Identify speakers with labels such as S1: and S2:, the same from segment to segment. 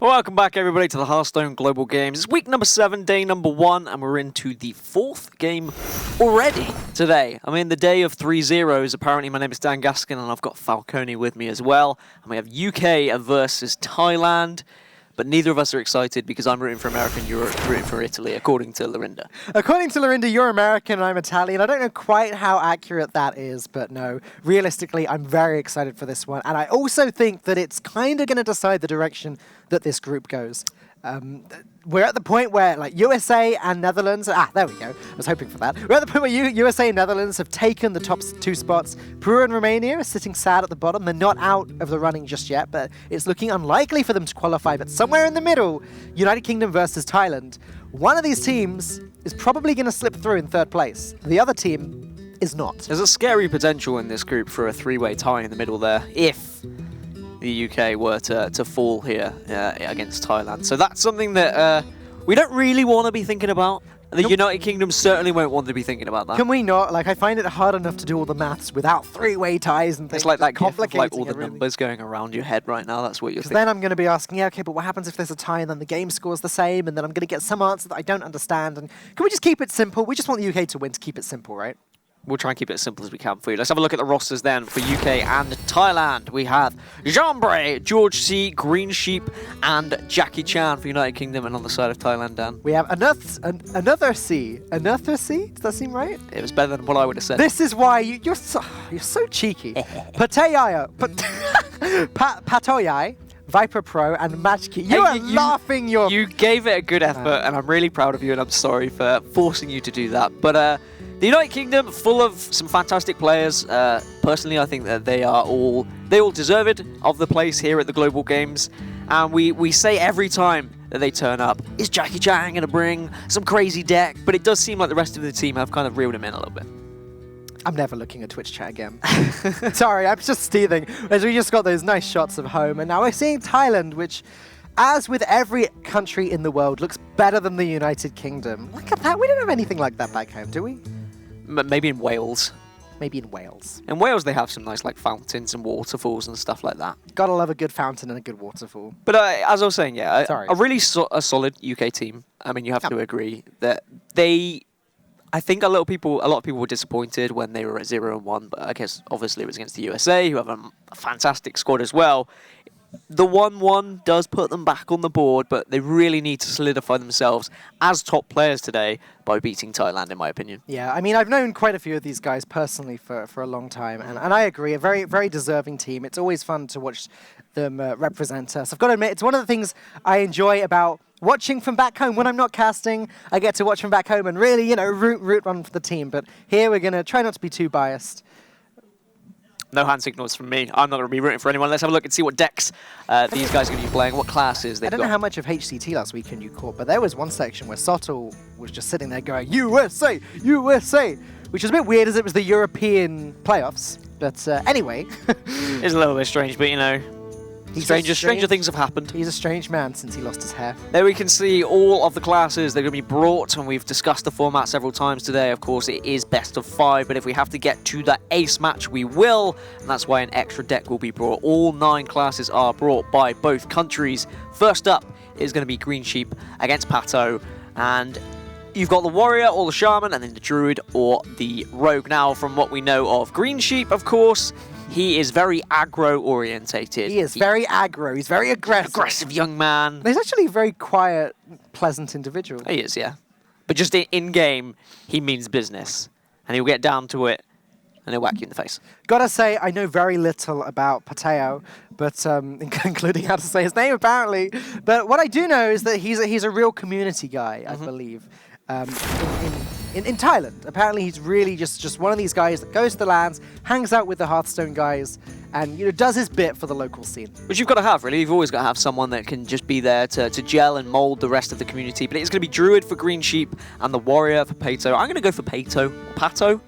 S1: Welcome back, everybody, to the Hearthstone Global Games. It's week number 7, day number 1, and we're into the 4th game already today. I mean, the day of 3 zeros. Apparently, my name is Dan Gaskin, and I've got Falcone with me as well. And we have UK versus Thailand. But neither of us are excited because I'm rooting for America and you're rooting for Italy, according to Lorinda.
S2: According to Lorinda, you're American and I'm Italian. I don't know quite how accurate that is, but no, realistically, I'm very excited for this one. And I also think that it's kind of going to decide the direction that this group goes. We're at the point where like USA and Netherlands, there we go, I was hoping for that. We're at the point where USA and Netherlands have taken the top 2 spots. Peru and Romania are sitting sad at the bottom. They're not out of the running just yet, but it's looking unlikely for them to qualify. But somewhere in the middle, United Kingdom versus Thailand, one of these teams is probably going to slip through in 3rd place. The other team is not.
S1: There's a scary potential in this group for a 3-way tie in the middle there, if the UK were to fall here against Thailand. So that's something that we don't really want to be thinking about. The United Kingdom certainly won't want to be thinking about that.
S2: Can we not? Like, I find it hard enough to do all the maths without 3-way ties and things.
S1: It's like that
S2: complicated.
S1: Like all the numbers going around your head right now. That's what you're thinking.
S2: Then I'm going to be asking, yeah, okay, but what happens if there's a tie and then the game score's the same? And then I'm going to get some answer that I don't understand. And can we just keep it simple? We just want the UK to win to keep it simple, right?
S1: We'll try and keep it as simple as we can for you. Let's have a look at the rosters then for UK and Thailand. We have Jambre, George C, Green Sheep, and Jackie Chan for United Kingdom. And on the side of Thailand, Dan,
S2: we have another C. Another C? Does that seem right?
S1: It was better than what I would have said.
S2: This is why you're so cheeky. Patoyai, Viper Pro, and Matchkey. You are laughing your...
S1: You gave it a good effort, and I'm really proud of you, and I'm sorry for forcing you to do that. But the United Kingdom, full of some fantastic players. Personally, I think that they all deserved of the place here at the Global Games. And we say every time that they turn up, is Jackie Chan going to bring some crazy deck? But it does seem like the rest of the team have kind of reeled him in a little bit.
S2: I'm never looking at Twitch chat again. Sorry, I'm just teething. As we just got those nice shots of home, and now we're seeing Thailand, which, as with every country in the world, looks better than the United Kingdom. Look at that. We don't have anything like that back home, do we?
S1: Maybe in Wales.
S2: Maybe in Wales.
S1: In Wales, they have some nice like fountains and waterfalls and stuff like that.
S2: Gotta love a good fountain and a good waterfall.
S1: But as I was saying, yeah, a really solid UK team. I mean, you have to agree that I think a lot of people were disappointed when they were at 0-1, but I guess obviously it was against the USA, who have a fantastic squad as well. The 1-1 does put them back on the board, but they really need to solidify themselves as top players today by beating Thailand, in my opinion.
S2: Yeah, I mean, I've known quite a few of these guys personally for a long time, and I agree, a very, very deserving team. It's always fun to watch them represent us. I've got to admit, it's one of the things I enjoy about watching from back home. When I'm not casting, I get to watch from back home and really, root on for the team. But here we're going to try not to be too biased.
S1: No hand signals from me. I'm not going to be rooting for anyone. Let's have a look and see what decks these guys are going to be playing, what classes they've got.
S2: I don't know how much of HCT last weekend you caught, but there was one section where Sottle was just sitting there going, USA, USA, which is a bit weird as it was the European playoffs. But anyway.
S1: It's a little bit strange, but stranger things have happened.
S2: He's a strange man since he lost his hair.
S1: There we can see all of the classes that are going to be brought, and we've discussed the format several times today. Of course, it is best of 5, but if we have to get to the ace match, we will, and that's why an extra deck will be brought. All 9 classes are brought by both countries. First up is going to be Green Sheep against Pato, and you've got the Warrior or the Shaman, and then the Druid or the Rogue. Now, from what we know of Green Sheep, of course, he is very aggro-orientated.
S2: He is very aggro. He's very aggressive.
S1: Aggressive young man.
S2: He's actually a very quiet, pleasant individual.
S1: He is, yeah. But just in-game, he means business. And he'll get down to it, and he'll whack you in the face.
S2: Gotta say, I know very little about Pateo, but including how to say his name, apparently. But what I do know is that he's a real community guy, I believe. In Thailand. Apparently he's really just one of these guys that goes to the lands, hangs out with the Hearthstone guys, and does his bit for the local scene.
S1: Which you've got to have, really. You've always got to have someone that can just be there to gel and mold the rest of the community. But it's going to be Druid for Green Sheep and the Warrior for Pato. I'm going to go for Pato. Pato?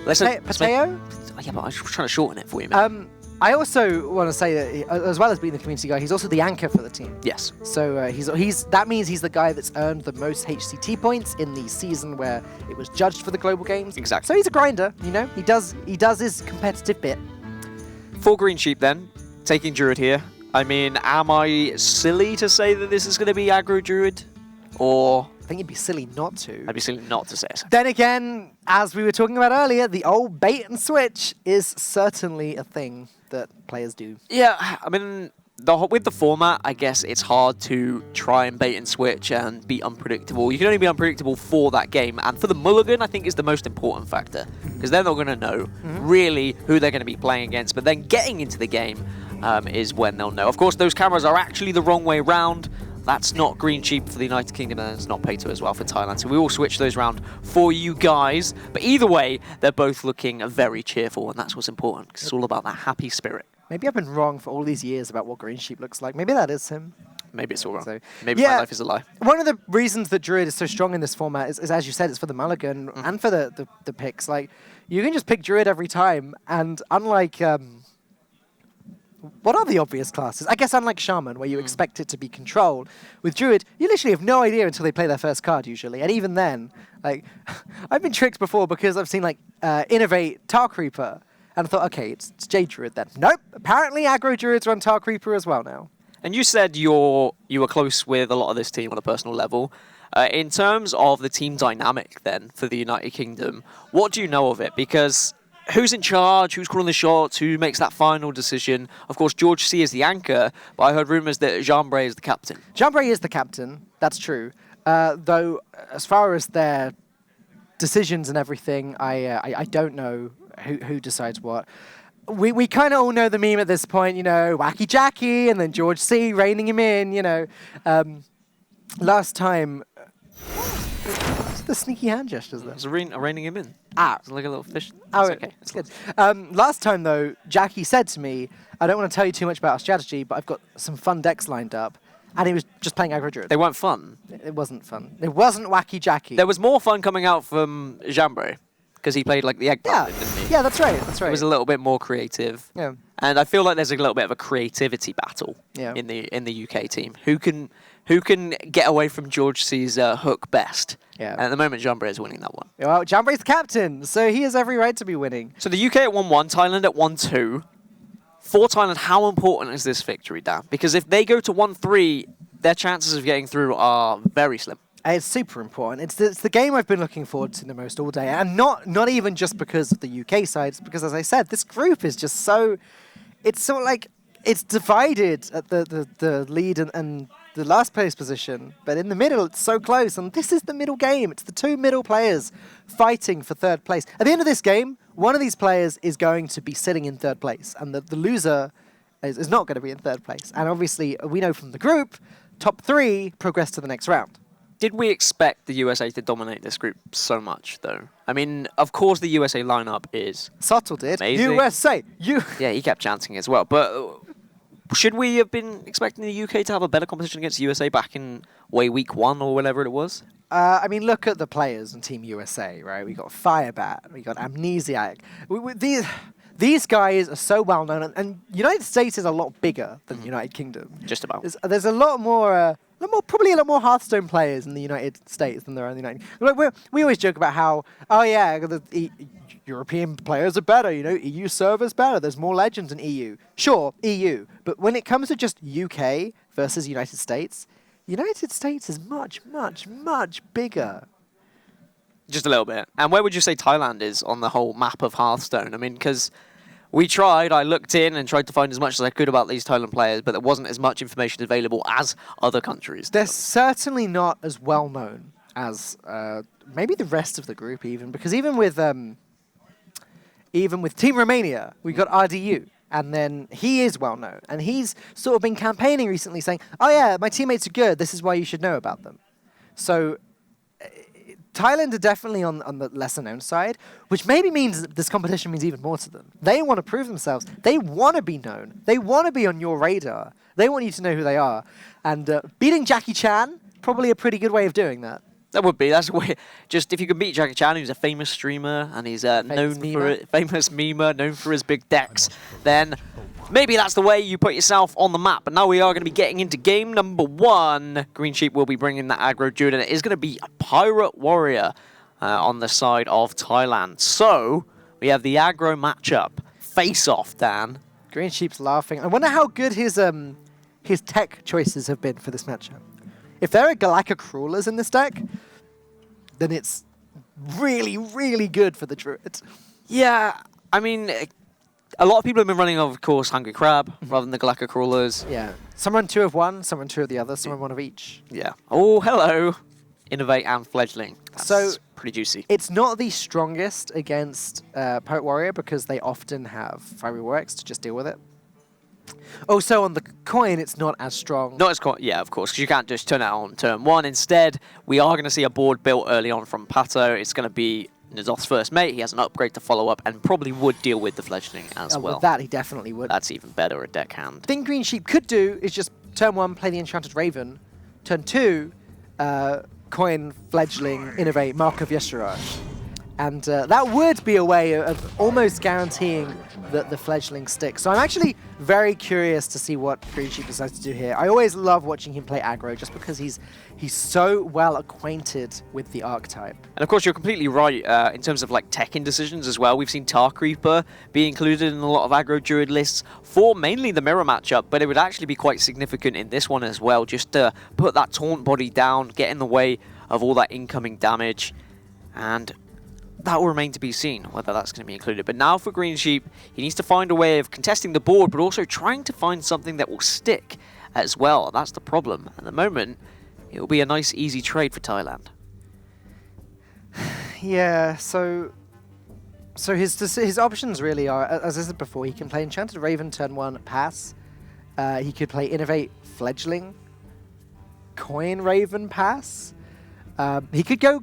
S2: Pateo?
S1: Yeah, but I was trying to shorten it for you, man.
S2: I also want to say that, as well as being the community guy, he's also the anchor for the team.
S1: Yes.
S2: So that means he's the guy that's earned the most HCT points in the season where it was judged for the global games.
S1: Exactly.
S2: So he's a grinder, He does his competitive bit.
S1: For Green Sheep, then, taking Druid here. I mean, am I silly to say that this is going to be aggro druid? Or
S2: I think it'd be silly not to.
S1: I'd be silly not to say so.
S2: Then again, as we were talking about earlier, the old bait and switch is certainly a thing that players do.
S1: Yeah, I mean, with the format, I guess it's hard to try and bait and switch and be unpredictable. You can only be unpredictable for that game, and for the mulligan, I think is the most important factor, because they're not going to know really who they're going to be playing against, but then getting into the game is when they'll know. Of course, those cameras are actually the wrong way round. That's not green sheep for the United Kingdom, and it's not Pato as well for Thailand. So we will switch those around for you guys. But either way, they're both looking very cheerful, and that's what's important, because it's all about that happy spirit.
S2: Maybe I've been wrong for all these years about what green sheep looks like. Maybe that is him.
S1: Maybe it's all wrong.
S2: So,
S1: Maybe
S2: yeah,
S1: my life is a lie.
S2: One of the reasons that Druid is so strong in this format is as you said, it's for the mulligan and for the picks. Like, you can just pick Druid every time, and unlike... what are the obvious classes? I guess unlike Shaman, where you expect it to be controlled, with Druid, you literally have no idea until they play their first card, usually. And even then, like, I've been tricked before because I've seen, like, Innovate Tar Creeper, and I thought, okay, it's Jade Druid then. Nope, apparently aggro Druids run Tar Creeper as well now.
S1: And you said you were close with a lot of this team on a personal level. In terms of the team dynamic, then, for the United Kingdom, what do you know of it? Because... who's in charge? Who's calling the shots? Who makes that final decision? Of course, George C is the anchor, but I heard rumours that Jean-Bray is the captain.
S2: Jean-Bray is the captain, that's true. Though, as far as their decisions and everything, I don't know who decides what. We kind of all know the meme at this point, you know, Wacky Jackie, and then George C reining him in, you know. Last time... the sneaky hand gestures there.
S1: It's reining him in. It's like a little fish.
S2: Oh,
S1: it's okay.
S2: It's good. Last time, though, Jackie said to me, I don't want to tell you too much about our strategy, but I've got some fun decks lined up. And he was just playing aggro druid.
S1: They weren't fun.
S2: It wasn't fun. It wasn't Wacky Jackie.
S1: There was more fun coming out from Jean-Bray, because he played like the egg paladin, didn't he?
S2: Yeah, that's right. That's right.
S1: It was a little bit more creative.
S2: Yeah.
S1: And I feel like there's a little bit of a creativity battle in the UK team. Who can get away from George C's hook best?
S2: Yeah.
S1: And at the moment, Jean-Bray is winning that one.
S2: Well, Jean-Bray's the captain, so he has every right to be winning.
S1: So the UK at 1-1, Thailand at 1-2. For Thailand, how important is this victory, Dan? Because if they go to 1-3, their chances of getting through are very slim.
S2: It's super important. It's the game I've been looking forward to the most all day, and not even just because of the UK side, it's because, as I said, this group is just so... It's sort of like... It's divided at the lead and the last place position, but in the middle, it's so close, and this is the middle game. It's the two middle players fighting for third place. At the end of this game, one of these players is going to be sitting in third place, and the loser is not going to be in third place. And obviously, we know from the group, top three progress to the next round.
S1: Did we expect the USA to dominate this group so much, though? I mean, of course the USA lineup is
S2: Sottle did.
S1: amazing.
S2: USA!
S1: Yeah, he kept chanting as well, but... should we have been expecting the UK to have a better competition against the USA back in week 1 or whatever it was?
S2: I mean, look at the players in Team USA, right? We got Firebat, we got Amnesiac. These guys are so well known, and United States is a lot bigger than the United Kingdom.
S1: Just about.
S2: There's a lot more, probably a lot more Hearthstone players in the United States than there are in the United Kingdom. Like, we always joke about how, oh yeah, the European players are better, you know, EU servers better, there's more legends in EU. Sure, EU, but when it comes to just UK versus United States is much, much, much bigger.
S1: Just a little bit. And where would you say Thailand is on the whole map of Hearthstone? I mean, because I looked in and tried to find as much as I could about these Thailand players, but there wasn't as much information available as other countries.
S2: They're certainly not as well known as maybe the rest of the group even, because even with Team Romania, we got RDU. And then he is well known. And he's sort of been campaigning recently saying, oh yeah, my teammates are good. This is why you should know about them. So Thailand are definitely on the lesser known side, which maybe means that this competition means even more to them. They want to prove themselves. They want to be known. They want to be on your radar. They want you to know who they are. And beating Jackie Chan, probably a pretty good way of doing that.
S1: That would be. That's a way. Just if you can beat Jackie Chan, who's a famous streamer and he's known for it, famous memer, known for his big decks, then maybe that's the way you put yourself on the map. But now we are going to be getting into game number 1. Green Sheep will be bringing that aggro dude, and it is going to be a Pirate Warrior on the side of Thailand. So we have the aggro matchup. Face off, Dan.
S2: Green Sheep's laughing. I wonder how good his his tech choices have been for this matchup. If there are Galactic Crawlers in this deck, then it's really, really good for the Druid.
S1: Yeah, I mean, a lot of people have been running, of course, Hungry Crab rather than the Galactic Crawlers.
S2: Yeah. Some run 2 of one, some run 2 of the other, some run 1 of each.
S1: Yeah. Oh, hello. Innovate and Fledgling. That's
S2: So
S1: pretty juicy.
S2: it's not the strongest against Poet Warrior because they often have Fiery War Axe to just deal with it. Also, on the coin, it's not as strong.
S1: Not as yeah, of course, because you can't just turn it on turn 1. Instead, we are going to see a board built early on from Pato. It's going to be Nazoth's first mate. He has an upgrade to follow up and probably would deal with the Fledgling as well.
S2: With that, he definitely would.
S1: That's even better a deckhand.
S2: The thing Green Sheep could do is just turn 1, play the Enchanted Raven. Turn 2, coin, Fledgling, Innovate, Mark of Yeshuraj. And that would be a way of almost guaranteeing that the Fledgling sticks. So I'm actually very curious to see what Green Sheep decides to do here. I always love watching him play aggro just because he's so well acquainted with the archetype.
S1: And of course, you're completely right in terms of like tech indecisions as well. We've seen Tar Creeper be included in a lot of aggro druid lists for mainly the mirror matchup, but it would actually be quite significant in this one as well, just to put that taunt body down, get in the way of all that incoming damage, and that will remain to be seen whether that's going to be included. But now for Green Sheep, he needs to find a way of contesting the board, but also trying to find something that will stick as well. That's the problem. At the moment, it will be a nice, easy trade for Thailand.
S2: Yeah, so his options really are, as I said before, he can play Enchanted Raven turn 1, pass. He could play Innovate Fledgling, Coin Raven, pass. He could go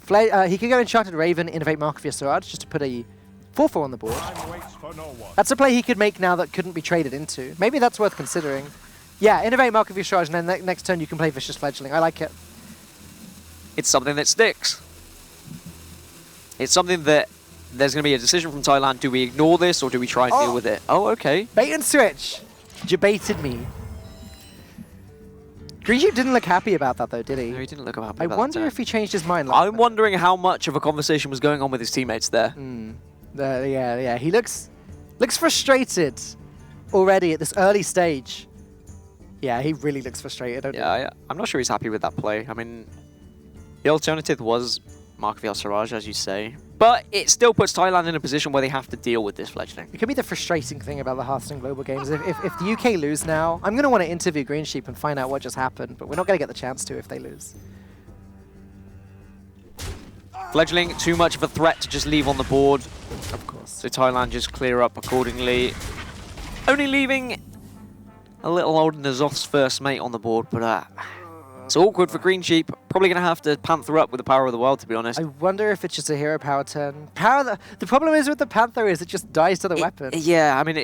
S2: Enchanted Raven, Innovate Mark of Yeshuraj, just to put a 4/4 on the board. That's a play he could make now that couldn't be traded into. Maybe that's worth considering. Yeah, Innovate Mark of Yeshuraj, and then next turn you can play Vicious Fledgling. I like it.
S1: It's something that sticks. It's something that there's going to be a decision from Thailand. Do we ignore this or do we try and deal with it? Oh, okay.
S2: Bait and switch. You baited me. Green Sheep didn't look happy about that, though, did he?
S1: No, he didn't look happy
S2: I
S1: about
S2: wonder
S1: that.
S2: if he changed his mind.
S1: I'm wondering how much of a conversation was going on with his teammates there.
S2: Yeah. He looks frustrated already at this early stage. Yeah, he really looks frustrated.
S1: Yeah, I'm not sure he's happy with that play. I mean, the alternative was Mark of Yeshuraj, as you say. But it still puts Thailand in a position where they have to deal with this Fledgling.
S2: It could be the frustrating thing about the Hearthstone Global Games. If the UK lose now, I'm going to want to interview Green Sheep and find out what just happened, but we're not going to get the chance to if they lose.
S1: Fledgling, too much of a threat to just leave on the board.
S2: Of course.
S1: So Thailand just clear up accordingly. Only leaving a little old Nazoth's first mate on the board, but it's awkward for Green Sheep. Probably going to have to Panther up with the Power of the World, to be honest.
S2: I wonder if it's just a hero power turn. The problem is with the Panther is it just dies to the weapon.
S1: Yeah, I mean,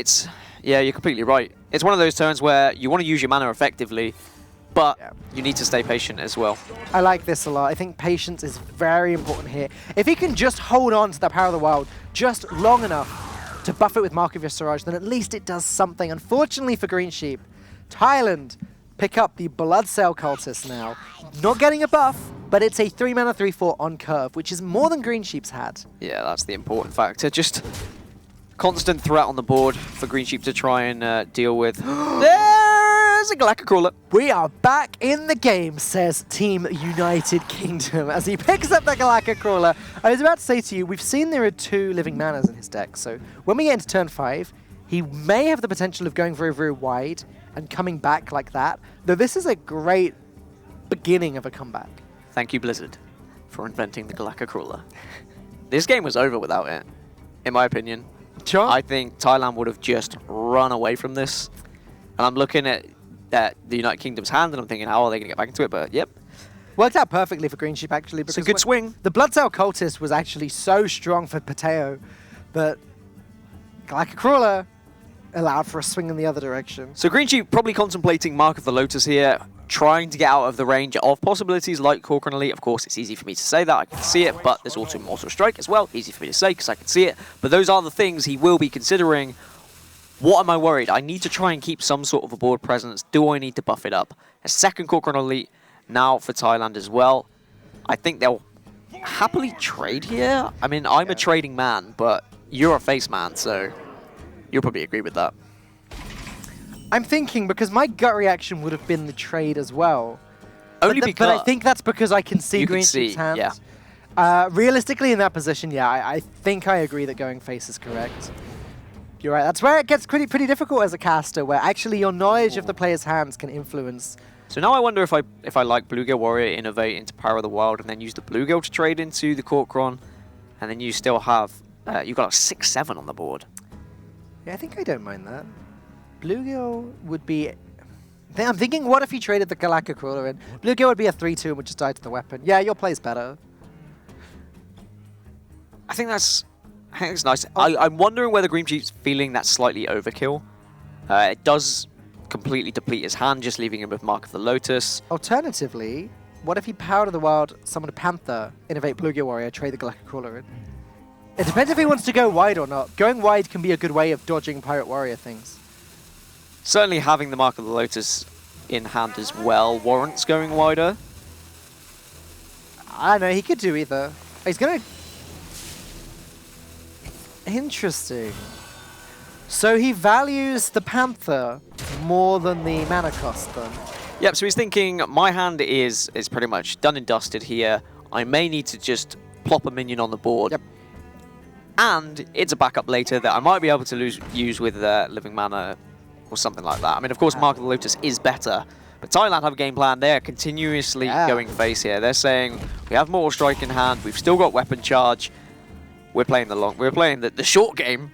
S1: you're completely right. It's one of those turns where you want to use your mana effectively, but you need to stay patient as well.
S2: I like this a lot. I think patience is very important here. If he can just hold on to the Power of the Wild just long enough to buff it with Mark of Yeshuraj, then at least it does something. Unfortunately for Green Sheep, Thailand pick up the Blood Cell Cultist now. Not getting a buff, but it's a 3-mana 3/4 on curve, which is more than Green Sheep's had.
S1: Yeah, that's the important factor. Just constant threat on the board for Green Sheep to try and deal with. There's a Galactic Crawler.
S2: We are back in the game, says Team United Kingdom, as he picks up the Galactic Crawler. I was about to say to you, we've seen there are 2 living manas in his deck, so when we get into turn 5, he may have the potential of going very, very wide and coming back like that, though this is a great beginning of a comeback.
S1: Thank you, Blizzard, for inventing the Galactic Crawler. This game was over without it, in my opinion.
S2: Sure.
S1: I think Thailand would have just run away from this. And I'm looking at the United Kingdom's hand and I'm thinking, how are they going to get back into it? But yep.
S2: Worked out perfectly for Green Sheep, actually.
S1: It's a good swing.
S2: The Blood Cell Cultist was actually so strong for Pateo, but Galactic Crawler allowed for a swing in the other direction.
S1: So Green Sheep probably contemplating Mark of the Lotus here, trying to get out of the range of possibilities like Corcoran Elite. Of course, it's easy for me to say that, I can see it, but there's also Mortal Strike as well. Easy for me to say because I can see it. But those are the things he will be considering. What am I worried? I need to try and keep some sort of a board presence. Do I need to buff it up? A second Corcoran Elite now for Thailand as well. I think they'll happily trade here. I mean, I'm a trading man, but you're a face man, so you'll probably agree with that.
S2: I'm thinking because my gut reaction would have been the trade as well.
S1: Only because...
S2: But I think that's because I can see
S1: You
S2: Green
S1: can see,
S2: Sheep's hand.
S1: yeah.
S2: Realistically, in that position, yeah, I think I agree that going face is correct. You're right. That's where it gets pretty difficult as a caster, where actually your knowledge of the player's hands can influence.
S1: So now I wonder if I like Bluegill Warrior, innovate into Power of the Wild, and then use the Bluegill to trade into the Corcoran, and then you still have you've got a 6/7 on the board.
S2: Yeah, I think I don't mind that. Bluegill would be... I'm thinking, what if he traded the Galactic Crawler in? Bluegill would be a 3/2 and would just die to the weapon. Yeah, your play's better.
S1: I think it's nice. I'm wondering whether Green Sheep's feeling that slightly overkill. It does completely deplete his hand, just leaving him with Mark of the Lotus.
S2: Alternatively, what if he Power of the Wild, summon a Panther, innovate Bluegill Warrior, trade the Galactic Crawler in? It depends if he wants to go wide or not. Going wide can be a good way of dodging Pirate Warrior things.
S1: Certainly having the Mark of the Lotus in hand as well warrants going wider.
S2: I don't know, he could do either. He's gonna... Interesting. So he values the Panther more than the mana cost then?
S1: Yep, so he's thinking, my hand is pretty much done and dusted here. I may need to just plop a minion on the board.
S2: Yep.
S1: And it's a backup later that I might be able to use with Living Mana or something like that. I mean, of course, Mark of the Lotus is better, but Thailand have a game plan. They're continuously going face here. They're saying, we have Mortal Strike in hand, we've still got Weapon Charge. We're playing the short game.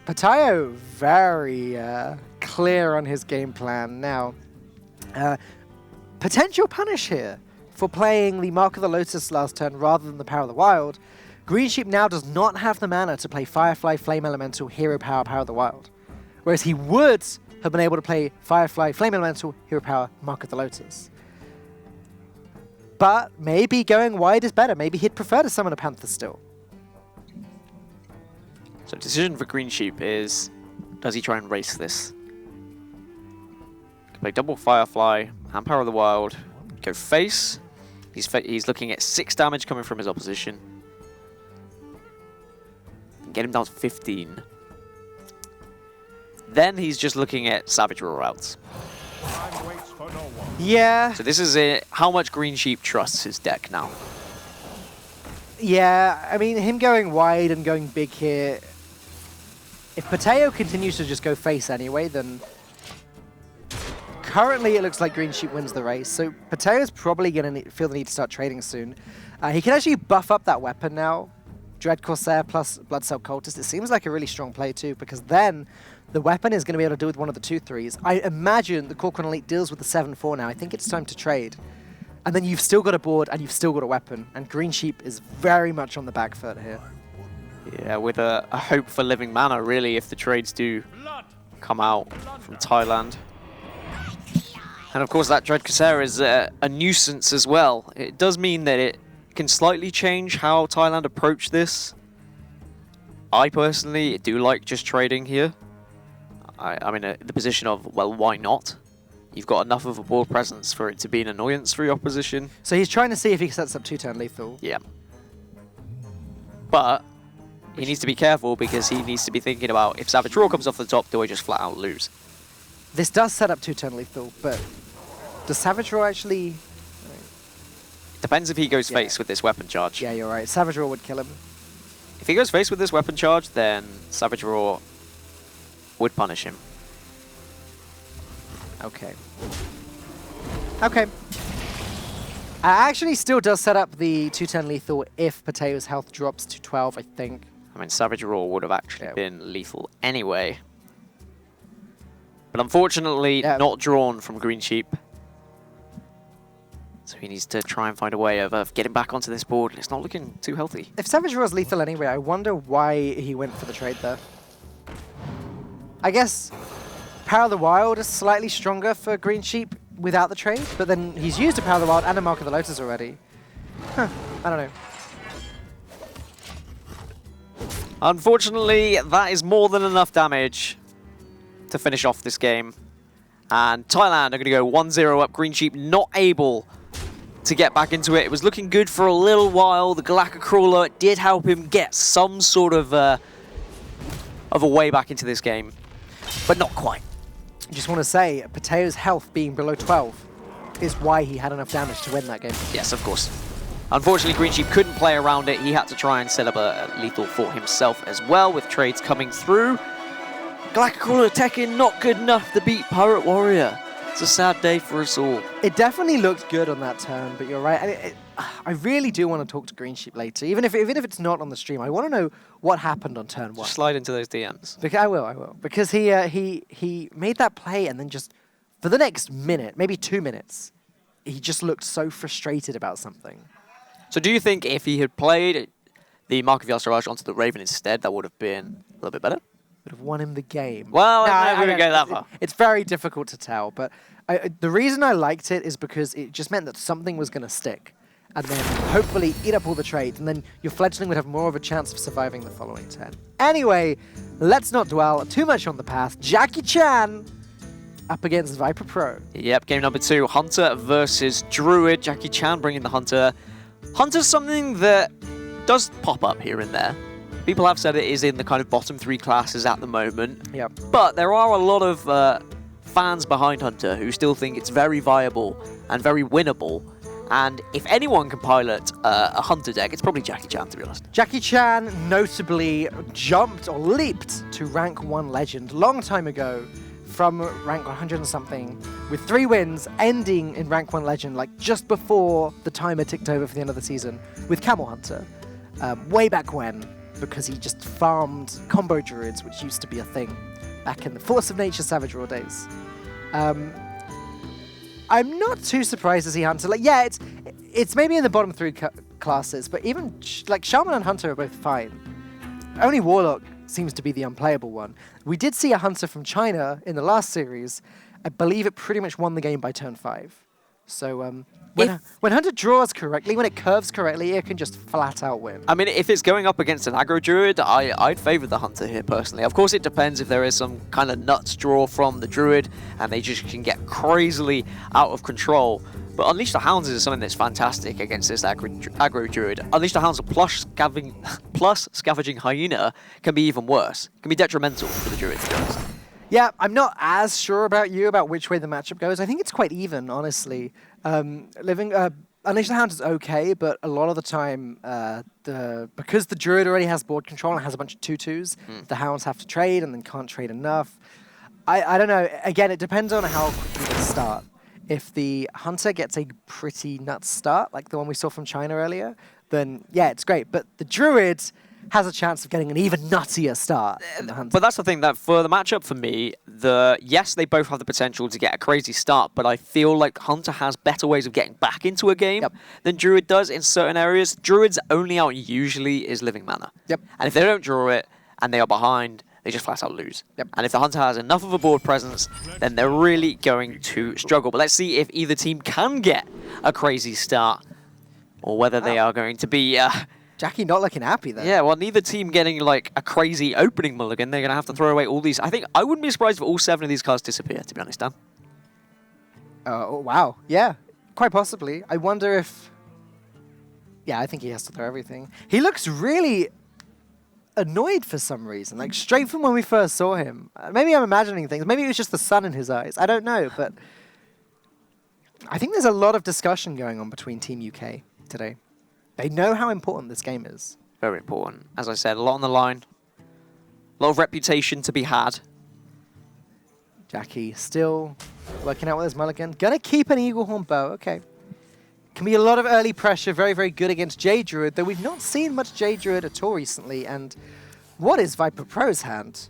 S2: Patayo very clear on his game plan now. Potential punish here for playing the Mark of the Lotus last turn rather than the Power of the Wild. Green Sheep now does not have the mana to play Firefly, Flame Elemental, Hero Power, Power of the Wild. Whereas he would have been able to play Firefly, Flame Elemental, Hero Power, Mark of the Lotus. But maybe going wide is better. Maybe he'd prefer to summon a Panther still.
S1: So decision for Green Sheep is, does he try and race this? Play double Firefly and Power of the Wild. Go face. He's looking at 6 damage coming from his opposition. Get him down to 15. Then he's just looking at Savage Roar outs.
S2: Yeah.
S1: So this is it. How much Green Sheep trusts his deck now.
S2: Yeah, I mean, him going wide and going big here... If Patayo continues to just go face anyway, then... Currently, it looks like Green Sheep wins the race, so Patayo's probably going to feel the need to start trading soon. He can actually buff up that weapon now. Dread Corsair plus Blood Cell Cultist. It seems like a really strong play too, because then the weapon is going to be able to do with one of the 2/3s. I imagine the Corcoran Elite deals with the 7/4 now. I think it's time to trade. And then you've still got a board and you've still got a weapon. And Green Sheep is very much on the back foot here.
S1: Yeah, with a hope for Living Mana, really, if the trades do come out from Thailand. And of course, that Dread Corsair is a nuisance as well. It does mean that it can slightly change how Thailand approach this. I personally do like just trading here. I'm in the position of, well, why not? You've got enough of a board presence for it to be an annoyance for your opposition.
S2: So he's trying to see if he sets up 2-turn lethal.
S1: Yeah. But he needs to be careful because he needs to be thinking about, if Savage Roar comes off the top, do I just flat out lose?
S2: This does set up 2-turn lethal, but does Savage Roar actually...
S1: Depends if he goes face with this weapon charge.
S2: Yeah, you're right. Savage Roar would kill him.
S1: If he goes face with this weapon charge, then Savage Roar would punish him.
S2: Okay. Okay. Actually still does set up the 2-turn lethal if Patayo's health drops to 12, I think.
S1: I mean, Savage Roar would have actually been lethal anyway. But unfortunately, not drawn from Green Sheep. So he needs to try and find a way of getting back onto this board. It's not looking too healthy.
S2: If Savage Roar is lethal anyway, I wonder why he went for the trade there. I guess Power of the Wild is slightly stronger for Green Sheep without the trade, but then he's used a Power of the Wild and a Mark of the Lotus already. Huh, I don't know.
S1: Unfortunately, that is more than enough damage to finish off this game. And Thailand are going to go 1-0 up. Green Sheep not able to get back into it. It was looking good for a little while. The Galactic Crawler did help him get some sort of a way back into this game, but not quite.
S2: I just want to say, Pateo's health being below 12 is why he had enough damage to win that game.
S1: Yes, of course. Unfortunately, Green Sheep couldn't play around it. He had to try and set up a lethal for himself as well, with trades coming through. Galactical Tekken not good enough to beat Pirate Warrior. It's a sad day for us all.
S2: It definitely looked good on that turn, but you're right. I really do want to talk to Green Sheep later, even if it's not on the stream. I want to know what happened on turn 1.
S1: Just slide into those DMs.
S2: Because I will. Because he made that play, and then just for the next minute, maybe 2 minutes, he just looked so frustrated about something.
S1: So do you think if he had played the Mark of Yasiraj onto the Raven instead, that would have been a little bit better?
S2: Would have won him the game.
S1: Well, I wouldn't go that far.
S2: It's very difficult to tell, but the reason I liked it is because it just meant that something was going to stick, and then hopefully eat up all the trades, and then your fledgling would have more of a chance of surviving the following turn. Anyway, let's not dwell too much on the past. Jackie Chan up against Viper Pro.
S1: Yep, game number 2, Hunter versus Druid. Jackie Chan bringing the Hunter. Hunter's something that does pop up here and there. People have said it is in the kind of bottom 3 classes at the moment.
S2: Yep.
S1: But there are a lot of fans behind Hunter who still think it's very viable and very winnable. And if anyone can pilot a Hunter deck, it's probably Jackie Chan, to be honest.
S2: Jackie Chan notably jumped or leaped to rank 1 legend long time ago from rank 100 and something with 3 wins, ending in rank 1 legend like just before the timer ticked over for the end of the season with Camel Hunter. Way back when, because he just farmed combo druids, which used to be a thing back in the Force of Nature Savage Raw days. I'm not too surprised to see Hunter. Like, yeah, it's maybe in the bottom 3 classes, but even like Shaman and Hunter are both fine. Only Warlock seems to be the unplayable one. We did see a Hunter from China in the last series. I believe it pretty much won the game by turn 5. So when Hunter draws correctly, when it curves correctly, it can just flat out win.
S1: I mean, if it's going up against an aggro druid, I'd favour the Hunter here personally. Of course, it depends if there is some kind of nuts draw from the druid and they just can get crazily out of control. But Unleash the Hounds is something that's fantastic against this aggro druid. Unleash the Hounds plus Scavenging Hyena can be even worse. It can be detrimental for the druid, to be honest.
S2: Yeah, I'm not as sure about which way the matchup goes. I think it's quite even, honestly. Unleash the Hounds is okay, but a lot of the time, because the druid already has board control and has a bunch of 2/2s, the Hounds have to trade and then can't trade enough. I don't know. Again, it depends on how quickly they start. If the Hunter gets a pretty nuts start, like the one we saw from China earlier, then yeah, it's great. But the druid has a chance of getting an even nuttier start than the Hunter.
S1: But that's the thing, that for the matchup for me, yes, they both have the potential to get a crazy start, but I feel like Hunter has better ways of getting back into a game than Druid does in certain areas. Druid's only out usually is living mana.
S2: Yep.
S1: And if they don't draw it and they are behind, they just flat out lose.
S2: Yep.
S1: And if the Hunter has enough of a board presence, then they're really going to struggle. But let's see if either team can get a crazy start or whether they are going to be...
S2: Jackie not looking happy there.
S1: Yeah, well, neither team getting like a crazy opening mulligan. They're going to have to throw away all these. I think I wouldn't be surprised if all 7 of these cards disappear, to be honest, Dan.
S2: Oh, wow. Yeah, quite possibly. I wonder if... Yeah, I think he has to throw everything. He looks really annoyed for some reason, like straight from when we first saw him. Maybe I'm imagining things. Maybe it was just the sun in his eyes. I don't know, but I think there's a lot of discussion going on between Team UK today. They know how important this game is.
S1: Very important. As I said, a lot on the line. A lot of reputation to be had.
S2: Jackie still working out with his mulligan. Gonna keep an Eaglehorn bow. Okay. Can be a lot of early pressure. Very, very good against J Druid, though we've not seen much J Druid at all recently. And what is Viper Pro's hand?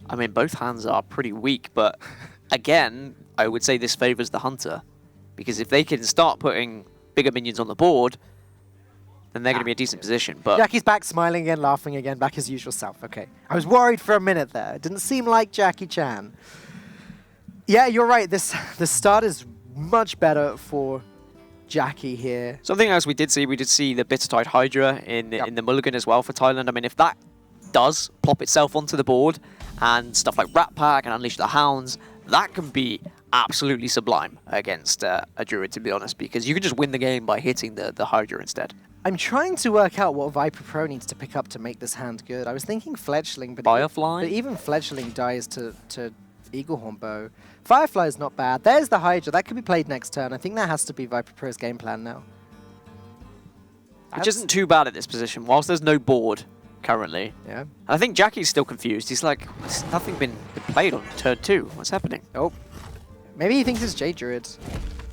S1: I mean, both hands are pretty weak, but again, I would say this favors the Hunter. Because if they can start putting bigger minions on the board, then they're going to be in a decent position. But
S2: Jackie's back smiling again, laughing again, back his usual self. Okay. I was worried for a minute there. It didn't seem like Jackie Chan. Yeah, you're right. The start is much better for Jackie here.
S1: Something else we did see the Bittertide Hydra in the mulligan as well for Thailand. I mean, if that does plop itself onto the board and stuff like Rat Pack and Unleash the Hounds, that can be absolutely sublime against a Druid, to be honest, because you can just win the game by hitting the Hydra instead.
S2: I'm trying to work out what Viper Pro needs to pick up to make this hand good. I was thinking Fledgling, but
S1: Firefly?
S2: But even Fledgling dies to Eaglehorn Bow. Firefly's not bad. There's the Hydra. That could be played next turn. I think that has to be Viper Pro's game plan now.
S1: Which isn't too bad at this position, whilst there's no board currently.
S2: Yeah.
S1: I think Jackie's still confused. He's like, there's nothing been played on turn 2. What's happening?
S2: Oh. Maybe he thinks it's Jade Druid.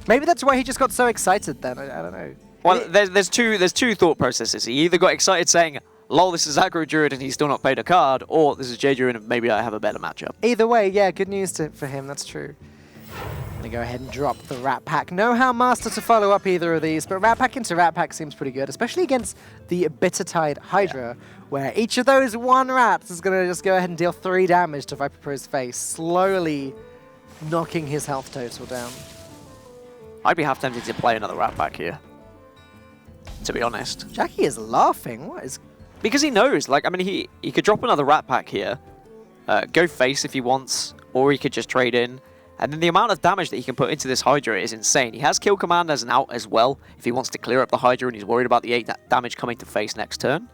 S2: Maybe that's why he just got so excited then. I don't know.
S1: Well, there's two thought processes. He either got excited saying, lol, this is Aggro Druid and he's still not played a card, or this is Jade Druid and maybe I have a better matchup.
S2: Either way, yeah, good news for him. That's true. Gonna go ahead and drop the Rat Pack. No How Master to follow up either of these, but Rat Pack into Rat Pack seems pretty good, especially against the Bittertide Hydra, where each of those 1 rats is gonna just go ahead and deal 3 damage to Viper Pro's face, slowly knocking his health total down.
S1: I'd be half tempted to play another Rat Pack here, to be honest.
S2: Jackie is laughing. What is...
S1: Because he knows, like, I mean, he could drop another Rat Pack here, go face if he wants, or he could just trade in. And then the amount of damage that he can put into this Hydra is insane. He has Kill Command as an out as well, if he wants to clear up the Hydra and he's worried about the 8 damage coming to face next turn.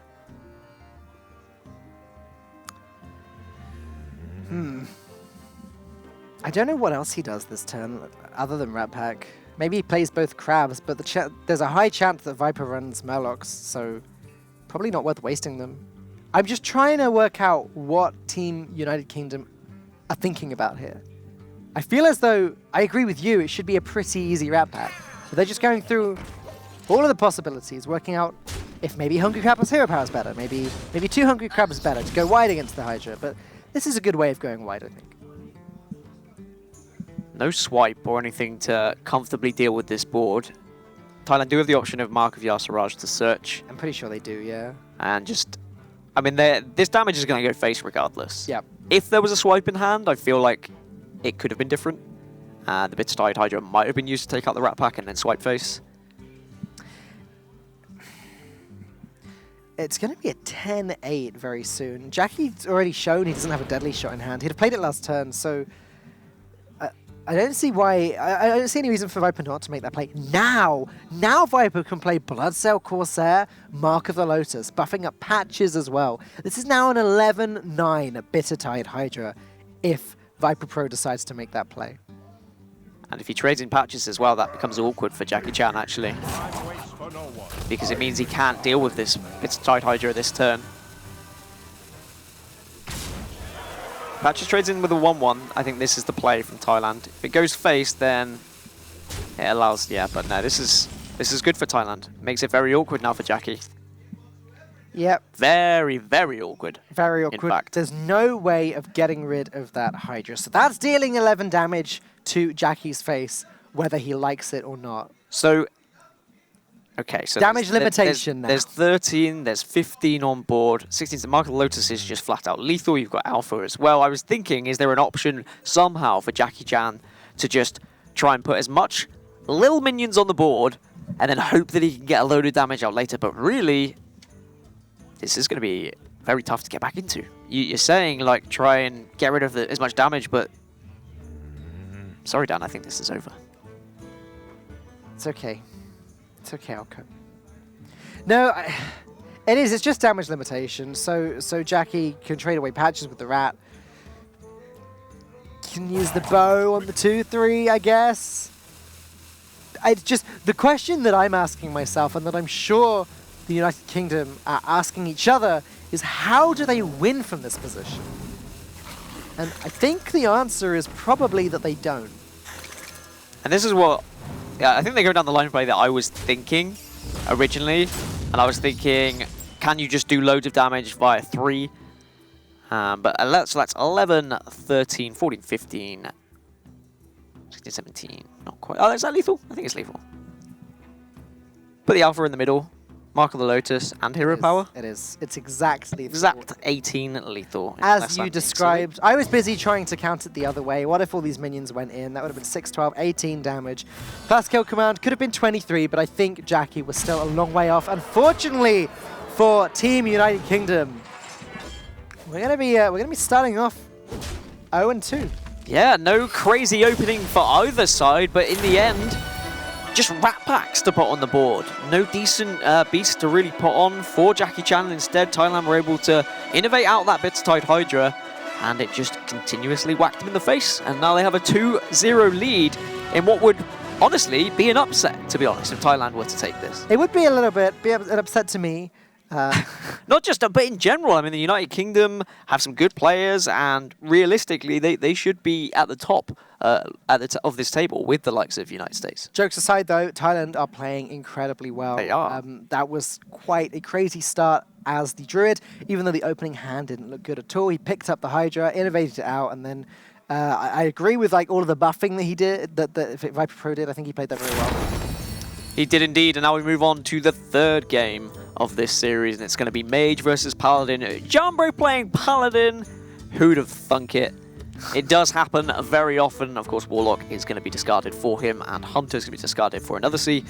S2: I don't know what else he does this turn, other than Rat Pack. Maybe he plays both Crabs, but there's a high chance that Viper runs Murlocs, so probably not worth wasting them. I'm just trying to work out what Team United Kingdom are thinking about here. I feel as though, I agree with you, it should be a pretty easy Rat Pack. But they're just going through all of the possibilities, working out if maybe Hungry Crab plus Hero Power is better, maybe 2 Hungry Crabs is better to go wide against the Hydra, but this is a good way of going wide, I think.
S1: No swipe or anything to comfortably deal with this board. Thailand do have the option of Mark of Yasiraj to search.
S2: I'm pretty sure they do, yeah.
S1: And just, I mean, this damage is going to go face regardless.
S2: Yep.
S1: If there was a swipe in hand, I feel like it could have been different. The Bittertide Hydra might have been used to take out the Rat Pack and then swipe face.
S2: It's going to be a 10-8 very soon. Jackie's already shown he doesn't have a deadly shot in hand. He'd have played it last turn, so I don't see why. I don't see any reason for Viper not to make that play now. Now Viper can play Bloodsail Corsair, Mark of the Lotus, buffing up patches as well. This is now an 11-9 Bittertide Hydra if Viper Pro decides to make that play.
S1: And if he trades in patches as well, that becomes awkward for Jackie Chan, actually. Because it means he can't deal with this Bittertide Hydra this turn. Patches trades in with a 1-1. I think this is the play from Thailand. If it goes face, then it allows... Yeah, but no, this is good for Thailand. Makes it very awkward now for Jackie.
S2: Yep.
S1: Very, very awkward.
S2: Very awkward.
S1: In fact.
S2: There's no way of getting rid of that Hydra. So that's dealing 11 damage to Jackie's face, whether he likes it or not.
S1: So, okay, so
S2: damage limitation now.
S1: There's 13, there's 15 on board. 16, the Mark of the Lotus is just flat out lethal. You've got Alpha as well. I was thinking, is there an option somehow for Jackie Chan to just try and put as much little minions on the board and then hope that he can get a load of damage out later? But really, this is going to be very tough to get back into. You're saying, like, try and get rid of as much damage, but... Sorry, Dan, I think this is over.
S2: It's okay. It's okay, I'll cope. No, it is. It's just damage limitation. So Jackie can trade away patches with the rat. Can use the bow on the 2-3, I guess. It's just the question that I'm asking myself, and that I'm sure the United Kingdom are asking each other, is how do they win from this position? And I think the answer is probably that they don't.
S1: And this is what... Yeah, I think they go down the line play that I was thinking originally. And I was thinking, can you just do loads of damage via 3? But so that's 11, 13, 14, 15, 16, 17. Not quite. Oh, is that lethal? I think it's lethal. Put the Alpha in the middle. Mark of the Lotus and Hero Power.
S2: It is. It's exactly
S1: exact 18 lethal.
S2: As you described. I was busy trying to count it the other way. What if all these minions went in? That would have been 6, 12, 18 damage. Plus kill command could have been 23, but I think Jackie was still a long way off. Unfortunately for Team United Kingdom, we're gonna be starting off 0-2.
S1: Yeah, no crazy opening for either side, but in the end, just Rat Packs to put on the board. No decent beast to really put on for Jackie Chan. Instead, Thailand were able to innovate out that Bittertide Hydra and it just continuously whacked them in the face. And now they have a 2-0 lead in what would honestly be an upset, to be honest, if Thailand were to take this.
S2: It would be a little bit, an upset to me.
S1: Not just, but in general. I mean, the United Kingdom have some good players, and realistically, they should be at the top of this table with the likes of United States.
S2: Jokes aside, though, Thailand are playing incredibly well.
S1: They are.
S2: That was quite a crazy start as the Druid, even though the opening hand didn't look good at all. He picked up the Hydra, innovated it out, and then I agree with like all of the buffing that he did, that Viper Pro did. I think he played that very well.
S1: He did indeed, and now we move on to the third game of this series, and it's going to be Mage versus Paladin. Jambro playing Paladin. Who'd have thunk it? It does happen very often. Of course, Warlock is going to be discarded for him, and Hunter is going to be discarded for another C.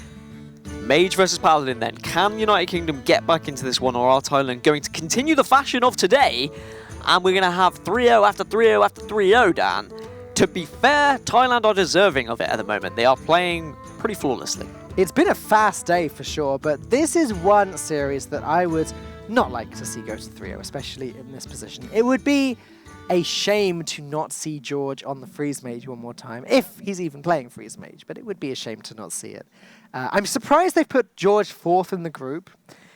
S1: Mage versus Paladin then. Can United Kingdom get back into this one, or are Thailand going to continue the fashion of today? And we're going to have 3-0 after 3-0 after 3-0, Dan. To be fair, Thailand are deserving of it at the moment. They are playing pretty flawlessly.
S2: It's been a fast day for sure, but this is one series that I would not like to see go to 3-0, especially in this position. It would be a shame to not see George on the Freeze Mage one more time, if he's even playing Freeze Mage, but it would be a shame to not see it. I'm surprised they put George 4th in the group.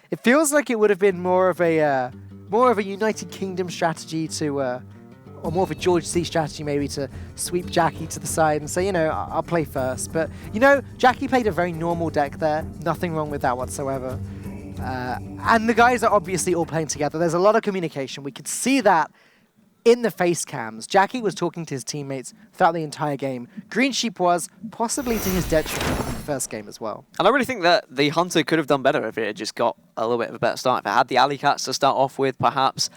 S2: It feels like it would have been more of a United Kingdom strategy to, or more of a George C strategy maybe, to sweep Jackie to the side and say, you know, I'll play first. But, you know, Jackie played a very normal deck there. Nothing wrong with that whatsoever. And the guys are obviously all playing together. There's a lot of communication. We could see that in the face cams. Jackie was talking to his teammates throughout the entire game. Green Sheep was, possibly to his detriment in the first game as well.
S1: And I really think that the Hunter could have done better if it had just got a little bit of a better start. If it had the Alley Cats to start off with, perhaps.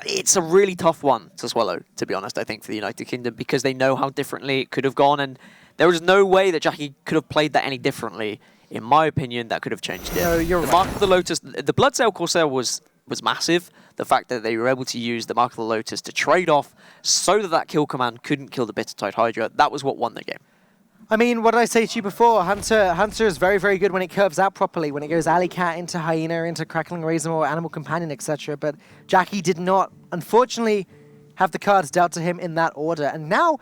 S1: It's a really tough one to swallow, to be honest, I think, for the United Kingdom, because they know how differently it could have gone, and there was no way that Jackie could have played that any differently. In my opinion, that could have changed it.
S2: No, you're
S1: the
S2: right.
S1: Mark of the Lotus, the Bloodsail Corsair was massive. The fact that they were able to use the Mark of the Lotus to trade off so that kill command couldn't kill the Bittertide Hydra, that was what won the game.
S2: I mean, what did I say to you before? Hunter is very, very good when it curves out properly, when it goes Alley Cat into Hyena, into Crackling Razor or Animal Companion, etc. But Jackie did not, unfortunately, have the cards dealt to him in that order. And now,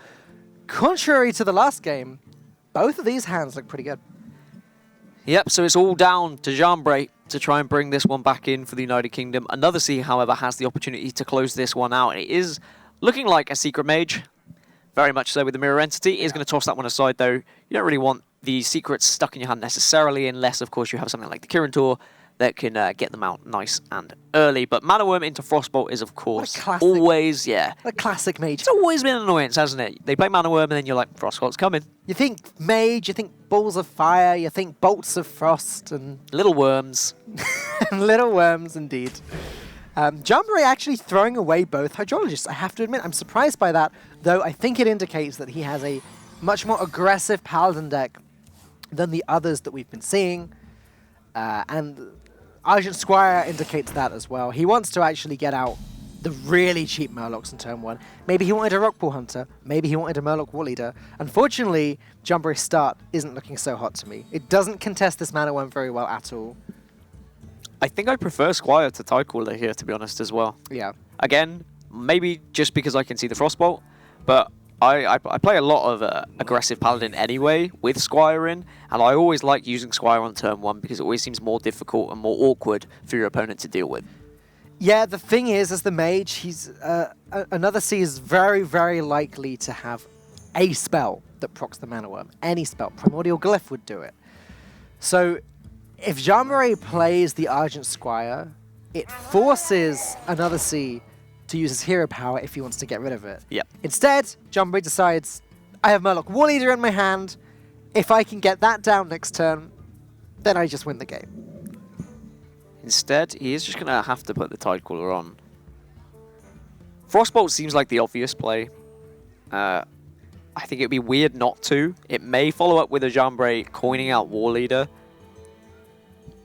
S2: contrary to the last game, both of these hands look pretty good.
S1: Yep, so it's all down to Jambray to try and bring this one back in for the United Kingdom. Another C, however, has the opportunity to close this one out. It is looking like a Secret Mage. Very much so with the Mirror Entity. He is going to toss that one aside, though. You don't really want the secrets stuck in your hand necessarily, unless, of course, you have something like the Kirin Tor that can get them out nice and early. But Mana Worm into Frostbolt is, of course, always,
S2: A classic Mage.
S1: It's always been an annoyance, hasn't it? They play Mana Worm, and then you're like, Frostbolt's coming.
S2: You think Mage, you think Balls of Fire, you think Bolts of Frost, and
S1: Little worms.
S2: little worms indeed. Jambray actually throwing away both Hydrologists, I have to admit. I'm surprised by that, though I think it indicates that he has a much more aggressive Paladin deck than the others that we've been seeing. And Argent Squire indicates that as well. He wants to actually get out the really cheap Murlocs in turn 1. Maybe he wanted a Rockpool Hunter. Maybe he wanted a Murloc War Leader. Unfortunately, Jambray's start isn't looking so hot to me. It doesn't contest this Mana Worm very well at all.
S1: I think I prefer Squire to Tidecaller here, to be honest, as well.
S2: Yeah.
S1: Again, maybe just because I can see the Frostbolt, but I play a lot of aggressive Paladin anyway with Squire in, and I always like using Squire on turn 1 because it always seems more difficult and more awkward for your opponent to deal with. Yeah,
S2: the thing is, as the Mage, he's another C is very, very likely to have a spell that procs the Mana Worm. Any spell. Primordial Glyph would do it. So if Jambray plays the Argent Squire, it forces another C to use his hero power if he wants to get rid of it.
S1: Yep.
S2: Instead, Jambray decides, I have Murloc War Leader in my hand. If I can get that down next turn, then I just win the game.
S1: Instead, he is just going to have to put the Tidecaller on. Frostbolt seems like the obvious play. I think it would be weird not to. It may follow up with a Jambray coining out War Leader,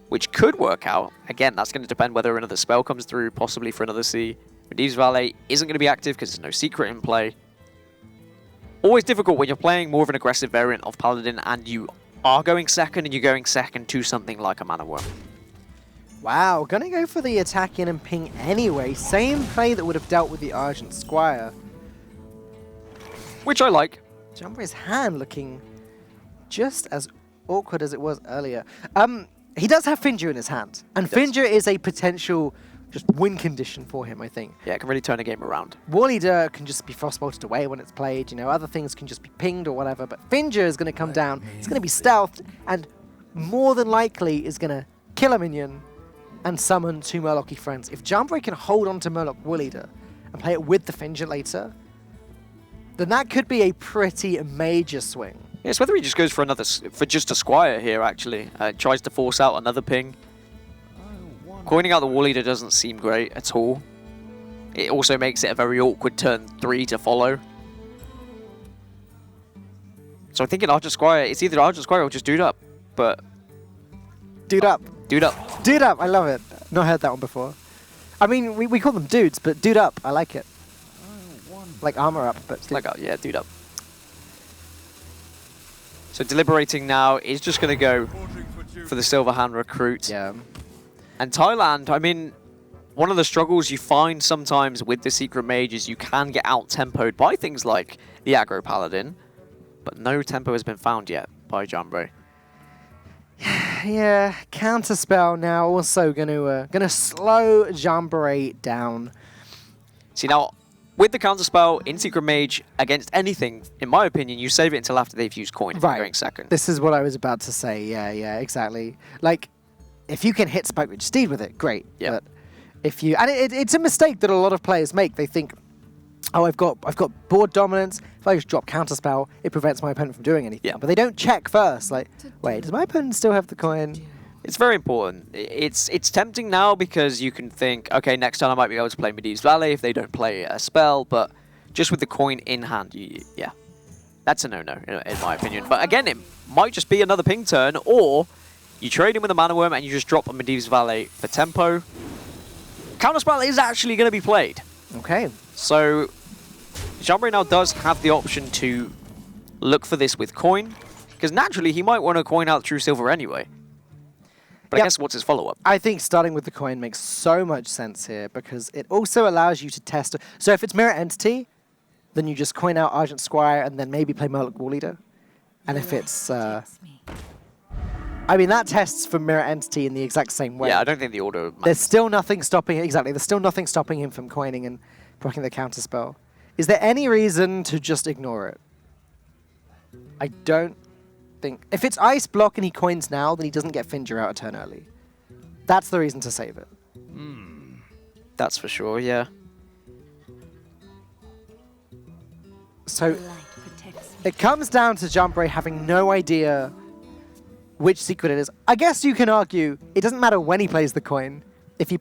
S1: which could work out. Again, that's going to depend whether another spell comes through, possibly for another C. Medivh's Valet isn't going to be active because there's no secret in play. Always difficult when you're playing more of an aggressive variant of Paladin and you are going second and you're going second to something like a Mana Worm.
S2: Wow, gonna go for the attack in and ping anyway. Same play that would have dealt with the Argent Squire.
S1: Which I like.
S2: Jumbray's hand looking just as awkward as it was earlier. He does have Finja in his hand, and Finja is a potential just win condition for him, I think.
S1: Yeah, it can really turn a game around.
S2: War Leader can just be frostbolted away when it's played, you know, other things can just be pinged or whatever, but Finja is going to come down, it's going to be stealthed, and more than likely is going to kill a minion and summon 2 Murloc-y friends. If Jumbray can hold on to Murloc War Leader and play it with the Finja later, then that could be a pretty major swing.
S1: Yeah, it's whether he just goes for just a Squire here, actually. Tries to force out another ping. Coining out the War Leader doesn't seem great at all. It also makes it a very awkward turn 3 to follow. So I think in Argent Squire, it's either Argent Squire or just Dude Up. But
S2: Dude Up.
S1: Dude Up.
S2: Dude Up, I love it. Not heard that one before. I mean, we call them dudes, but Dude Up, I like it. Like Armor Up, but...
S1: Like, yeah, Dude Up. So deliberating now is just going to go for the Silver Hand Recruit.
S2: Yeah.
S1: And Thailand, I mean, one of the struggles you find sometimes with the Secret Mage is you can get out-tempoed by things like the Aggro Paladin, but no tempo has been found yet by Jumbray.
S2: Yeah, Counterspell now also gonna slow Jumbray down.
S1: See, now, with the Counterspell in Secret Mage against anything, in my opinion, you save it until after they've used Coin going second.
S2: This is what I was about to say. Yeah, exactly. Like, if you can hit Spike Ridge Steed with it, great.
S1: Yeah.
S2: But if you... And it's a mistake that a lot of players make. They think, oh, I've got board dominance. If I just drop Counterspell, it prevents my opponent from doing anything.
S1: Yeah.
S2: But they don't check first. Like, wait, does my opponent still have the coin?
S1: It's very important. It's tempting now because you can think, okay, next time I might be able to play Medivh's Valley if they don't play a spell, but just with the coin in hand, yeah, that's a no-no, in my opinion. But again, it might just be another ping turn, or you trade him with a Mana Worm and you just drop a Medivh's Valley for tempo. Counterspell is actually going to be played.
S2: Okay.
S1: So, Jumbray now does have the option to look for this with coin, because naturally he might want to coin out True Silver anyway. But I guess what's his follow-up?
S2: I think starting with the coin makes so much sense here because it also allows you to test... So if it's Mirror Entity, then you just coin out Argent Squire and then maybe play Murloc War Leader. And if it's... I mean, that tests for Mirror Entity in the exact same way.
S1: Yeah, I don't think the order matters.
S2: There's still nothing stopping... Exactly, there's still nothing stopping him from coining and blocking the counterspell. Is there any reason to just ignore it? I don't think... If it's Ice Block and he coins now, then he doesn't get Finja out a turn early. That's the reason to save it.
S1: That's for sure, yeah.
S2: So it comes down to Jumbray having no idea which secret it is. I guess you can argue it doesn't matter when he plays the coin. If he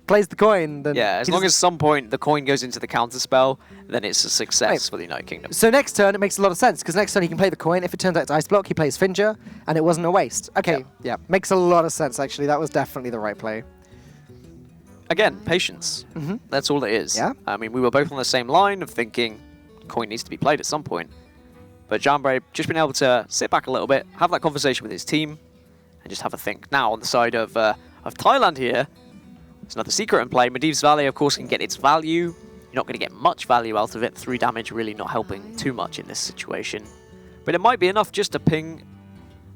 S2: plays the coin, then...
S1: Yeah, as long as at some point the coin goes into the counterspell, then it's a success for the United Kingdom.
S2: So next turn, it makes a lot of sense, because next turn he can play the coin. If it turns out it's Ice Block, he plays Finja, and it wasn't a waste. Okay, yeah, makes a lot of sense, actually. That was definitely the right play.
S1: Again, patience. That's all it is.
S2: Yeah.
S1: I mean, we were both on the same line of thinking coin needs to be played at some point. But Jumbray just been able to sit back a little bit, have that conversation with his team, and just have a think. Now, on the side of Thailand here, there's another secret in play. Medivh's Valley, of course, can get its value. You're not going to get much value out of it. 3 damage really not helping too much in this situation. But it might be enough just to ping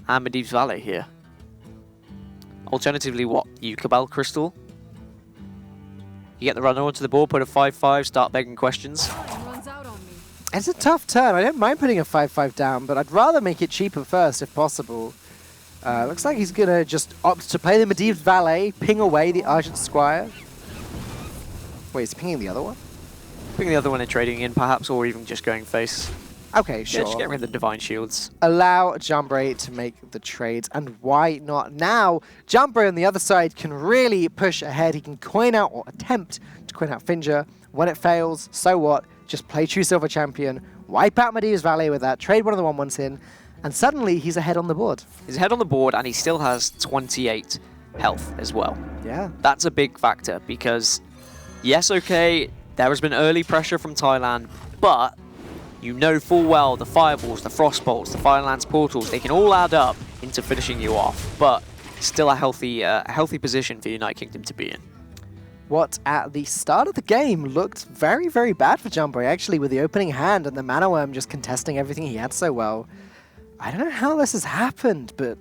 S1: and Medivh's Valley here. Alternatively, what? Ukabel Crystal? You get the runner onto the board, put a 5-5, start begging questions.
S2: It's a tough turn. I don't mind putting a 5-5 down, but I'd rather make it cheaper first if possible. Looks like he's going to just opt to play the Medivh's Valet, ping away the Argent Squire. Wait, is he pinging the other one?
S1: Ping the other one and trading in, perhaps, or even just going face.
S2: Okay, sure.
S1: Yeah, just getting rid of the Divine Shields.
S2: Allow Jumbray to make the trades, and why not now? Jumbray on the other side can really push ahead. He can coin out or attempt to coin out Finja. When it fails, so what? Just play True Silver Champion, wipe out Medivh's Valley with that, trade one of the 1/1s in, and suddenly he's ahead on the board.
S1: He's ahead on the board, and he still has 28 health as well.
S2: Yeah.
S1: That's a big factor, because, yes, okay, there has been early pressure from Thailand, but you know full well the Fireballs, the Frostbolts, the Firelance Portals, they can all add up into finishing you off. But Still a healthy position for United Kingdom to be in.
S2: What at the start of the game looked very, very bad for Jumbo, actually, with the opening hand and the Mana Worm just contesting everything he had so well. I don't know how this has happened, but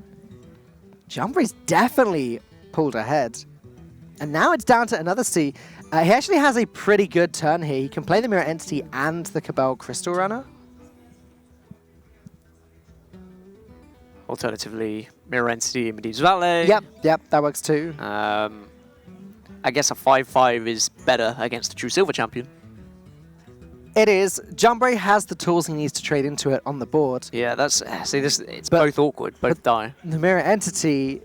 S2: Jumbo's definitely pulled ahead. And now it's down to another C. He actually has a pretty good turn here. He can play the Mirror Entity and the Cabal Crystal Runner.
S1: Alternatively, Mirror Entity and Medivh's Valet.
S2: Yep, that works too.
S1: I guess a 5-5 is better against the true silver champion.
S2: It is. Jumbo has the tools he needs to trade into it on the board.
S1: Yeah, it's both awkward, both die.
S2: The Mirror Entity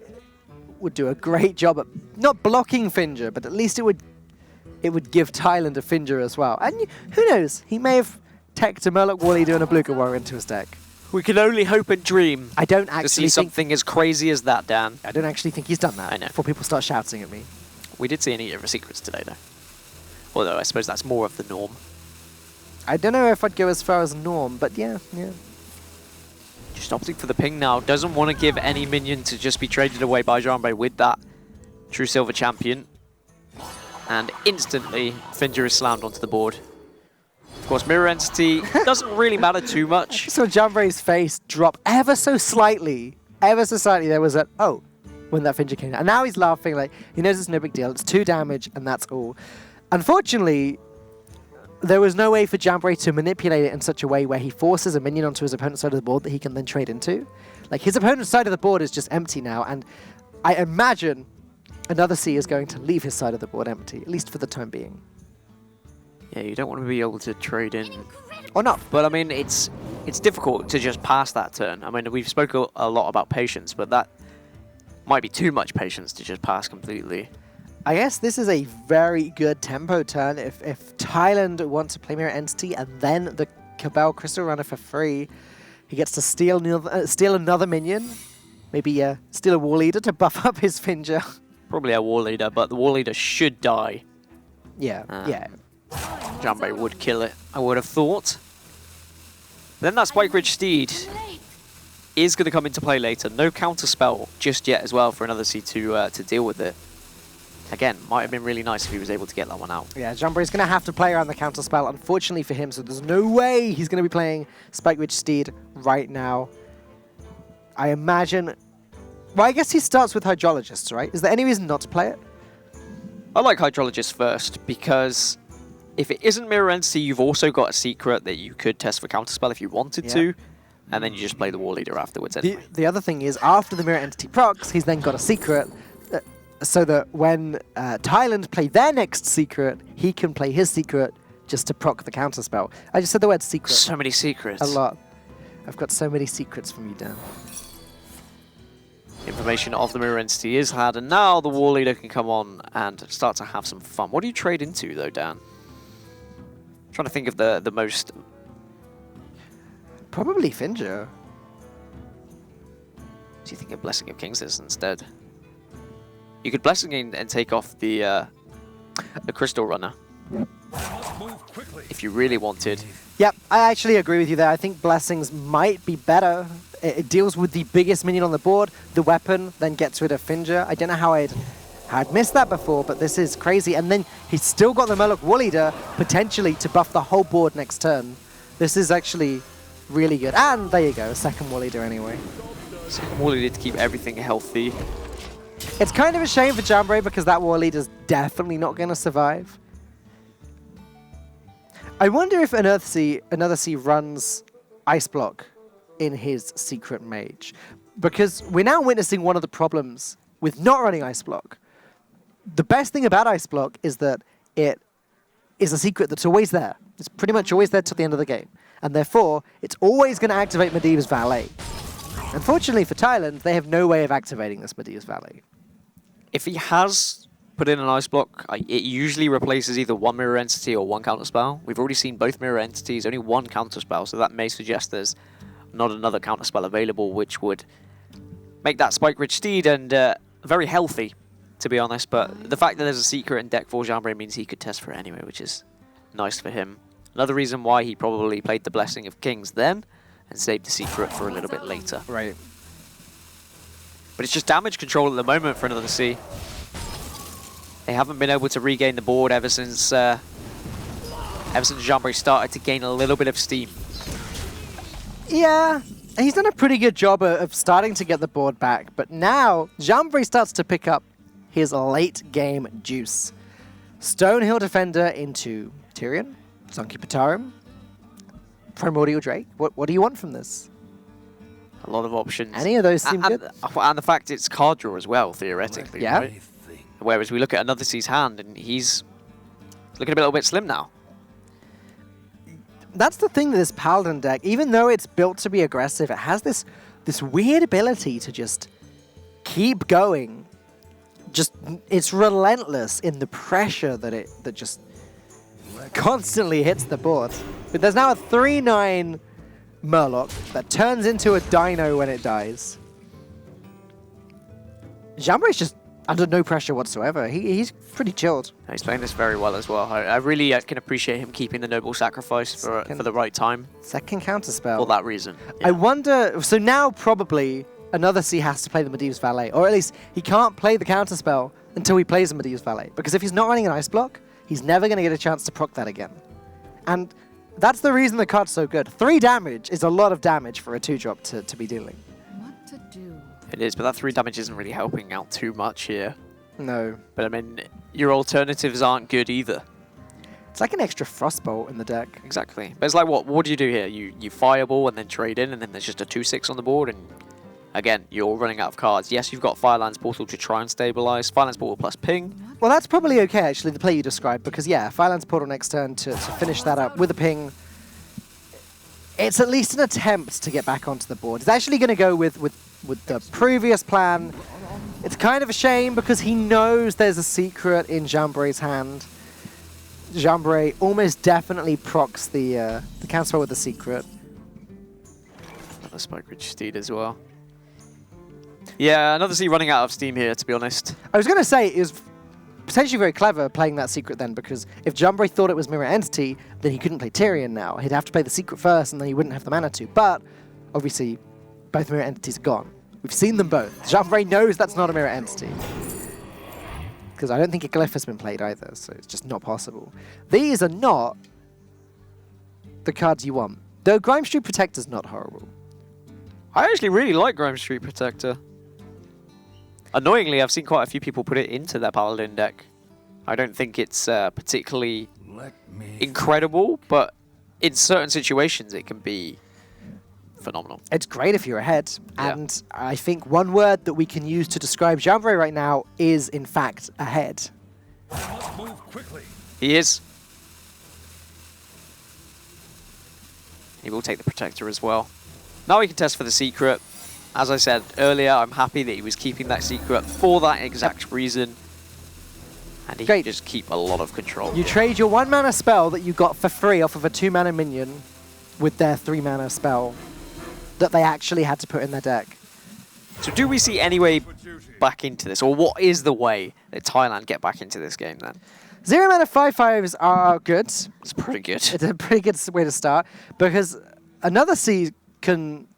S2: would do a great job at not blocking Finger, but at least it would give Thailand a Finger as well. And who knows? He may have teched a Murloc Wall Eater and a Bluka Warrior into his deck.
S1: We can only hope and dream.
S2: I don't actually
S1: to see something as crazy as that, Dan.
S2: I don't actually think he's done that.
S1: I know.
S2: Before people start shouting at me.
S1: We did see an Eater of Secrets today, though. Although I suppose that's more of the norm.
S2: I don't know if I'd go as far as norm, but yeah.
S1: Just opting for the ping now. Doesn't want to give any minion to just be traded away by Jumbo with that true silver champion. And instantly, Finger is slammed onto the board. Of course, Mirror Entity doesn't really matter too much.
S2: So Jumbo's face drop ever so slightly. Ever so slightly, there was oh, when that Finger came out. And now he's laughing like, he knows it's no big deal. It's 2 damage, and that's all. Unfortunately, there was no way for Jumbo to manipulate it in such a way where he forces a minion onto his opponent's side of the board that he can then trade into. Like, his opponent's side of the board is just empty now, and I imagine another C is going to leave his side of the board empty, at least for the time being.
S1: Yeah, you don't want to be able to trade in.
S2: Or not.
S1: But, I mean, it's difficult to just pass that turn. I mean, we've spoken a lot about patience, but that might be too much patience to just pass completely.
S2: I guess this is a very good tempo turn. If Thailand wants to play Mirror Entity and then the Cabal Crystal Runner for free, he gets to steal another minion. Maybe steal a Wall Eater to buff up his Finger.
S1: Probably a Wall Eater, but the Wall Eater should die.
S2: Yeah.
S1: Jumbo would kill it, I would have thought. Then that Spike Ridge Steed is going to come into play later. No counter spell just yet as well for another C2 to deal with it. Again, might have been really nice if he was able to get that one out. Yeah,
S2: Jumbo is going to have to play around the counter spell, unfortunately for him, so there's no way he's going to be playing Spike Ridge Steed right now. I imagine... Well, I guess he starts with Hydrologists, right? Is there any reason not to play it?
S1: I like Hydrologist first, because if it isn't Mirror Entity, you've also got a secret that you could test for Counterspell if you wanted to, and then you just play the Wall Eater afterwards anyway.
S2: The other thing is, after the Mirror Entity procs, he's then got a secret, so that when Thailand play their next secret, he can play his secret just to proc the Counterspell. I just said the word secret.
S1: So many secrets.
S2: A lot. I've got so many secrets from you, Dan.
S1: Information of the Mirror Entity is had, and now the Wall Eater can come on and start to have some fun. What do you trade into, though, Dan? I'm trying to think of the most...
S2: Probably Finger.
S1: Do you think of Blessing of Kings is instead? You could Blessing and take off the Crystal Runner. If you really wanted.
S2: Yep, I actually agree with you there. I think Blessings might be better. It deals with the biggest minion on the board, the weapon, then gets rid of Finger. I don't know how I'd missed that before, but this is crazy. And then he's still got the Murloc Wall Eater, potentially, to buff the whole board next turn. This is actually really good. And there you go, a second Wall Eater anyway.
S1: Second Wall Eater to keep everything healthy.
S2: It's kind of a shame for Jambray because that Wall Eater's definitely not going to survive. I wonder if another C runs Ice Block in his Secret Mage. Because we're now witnessing one of the problems with not running Ice Block. The best thing about Ice Block is that it is a secret that's always there. It's pretty much always there till the end of the game. And therefore, it's always going to activate Medivh's Valet. Unfortunately for Thailand, they have no way of activating this Medivh's Valet.
S1: If he has put in an Ice Block, it usually replaces either one Mirror Entity or one Counterspell. We've already seen both Mirror Entities, only one Counterspell, so that may suggest there's not another Counterspell available, which would make that Spike Ridge Steed and very healthy, to be honest. But the fact that there's a secret in deck for Jambray means he could test for it anyway, which is nice for him. Another reason why he probably played the Blessing of Kings then and saved the secret for a little bit later.
S2: Right.
S1: But it's just damage control at the moment for another C. They haven't been able to regain the board ever since Jambri started to gain a little bit of steam.
S2: Yeah, he's done a pretty good job of starting to get the board back, but now Jambri starts to pick up his late game juice. Stonehill Defender into Tyrion, Zonky Patarum, Primordial Drake. What do you want from this?
S1: A lot of options.
S2: Any of those seem good.
S1: And the fact it's card draw as well, theoretically.
S2: Yeah.
S1: Right? Whereas we look at Another C's hand, and he's looking a little bit slim now.
S2: That's the thing with this Paladin deck. Even though it's built to be aggressive, it has this weird ability to just keep going. It's relentless in the pressure that just constantly hits the board. But there's now a 3/9 Murloc that turns into a Dino when it dies. Jambri's just under no pressure whatsoever. He's pretty chilled.
S1: He's playing this very well as well. I really can appreciate him keeping the Noble Sacrifice for the right time.
S2: Second counterspell.
S1: For that reason. Yeah.
S2: I wonder, so now probably Another C has to play the Medivh's Valet, or at least he can't play the counterspell until he plays the Medivh's Valet, because if he's not running an Ice Block, he's never going to get a chance to proc that again. And that's the reason the card's so good. 3 damage is a lot of damage for a 2-drop to be dealing.
S3: What to do?
S1: It is, but that 3 damage isn't really helping out too much here.
S2: No.
S1: But I mean, your alternatives aren't good either.
S2: It's like an extra Frostbolt in the deck.
S1: Exactly. But it's like, what do you do here? You Fireball and then trade in, and then there's just a 2/6 on the board, and again, you're running out of cards. Yes, you've got Firelands Portal to try and stabilize. Firelands Portal plus ping.
S2: Well, that's probably okay, actually, the play you described, because, yeah, Firelands Portal next turn to finish that up with a ping. It's at least an attempt to get back onto the board. It's actually going to go with the previous plan. It's kind of a shame because he knows there's a secret in Jambri's hand. Jambri almost definitely procs the counterspell with the secret.
S1: Another Spike Ridge Steed as well. Yeah, Another C running out of steam here, to be honest.
S2: I was going to say, it was potentially very clever playing that secret then, because if Jambri thought it was Mirror Entity, then he couldn't play Tyrion now. He'd have to play the secret first, and then he wouldn't have the mana to. But, obviously, both Mirror Entities are gone. We've seen them both. Jambri knows that's not a Mirror Entity. Because I don't think a Glyph has been played either, so it's just not possible. These are not the cards you want. Though Grime Street Protector's not horrible.
S1: I actually really like Grime Street Protector. Annoyingly, I've seen quite a few people put it into their Paladin deck. I don't think it's particularly incredible, but in certain situations it can be phenomenal.
S2: It's great if you're ahead,
S1: Yeah.
S2: and I think one word that we can use to describe Jambri right now is, in fact, ahead.
S4: Move quickly.
S1: He is. He will take the Protector as well. Now we can test for the secret. As I said earlier, I'm happy that he was keeping that secret for that exact reason. And he can just keep a lot of control.
S2: You trade your 1-mana spell that you got for free off of a 2-mana minion with their 3-mana spell that they actually had to put in their deck.
S1: So do we see any way back into this? Or what is the way that Thailand get back into this game then?
S2: 0-mana 5/5s are good.
S1: It's pretty good.
S2: It's a pretty good way to start, because Another C can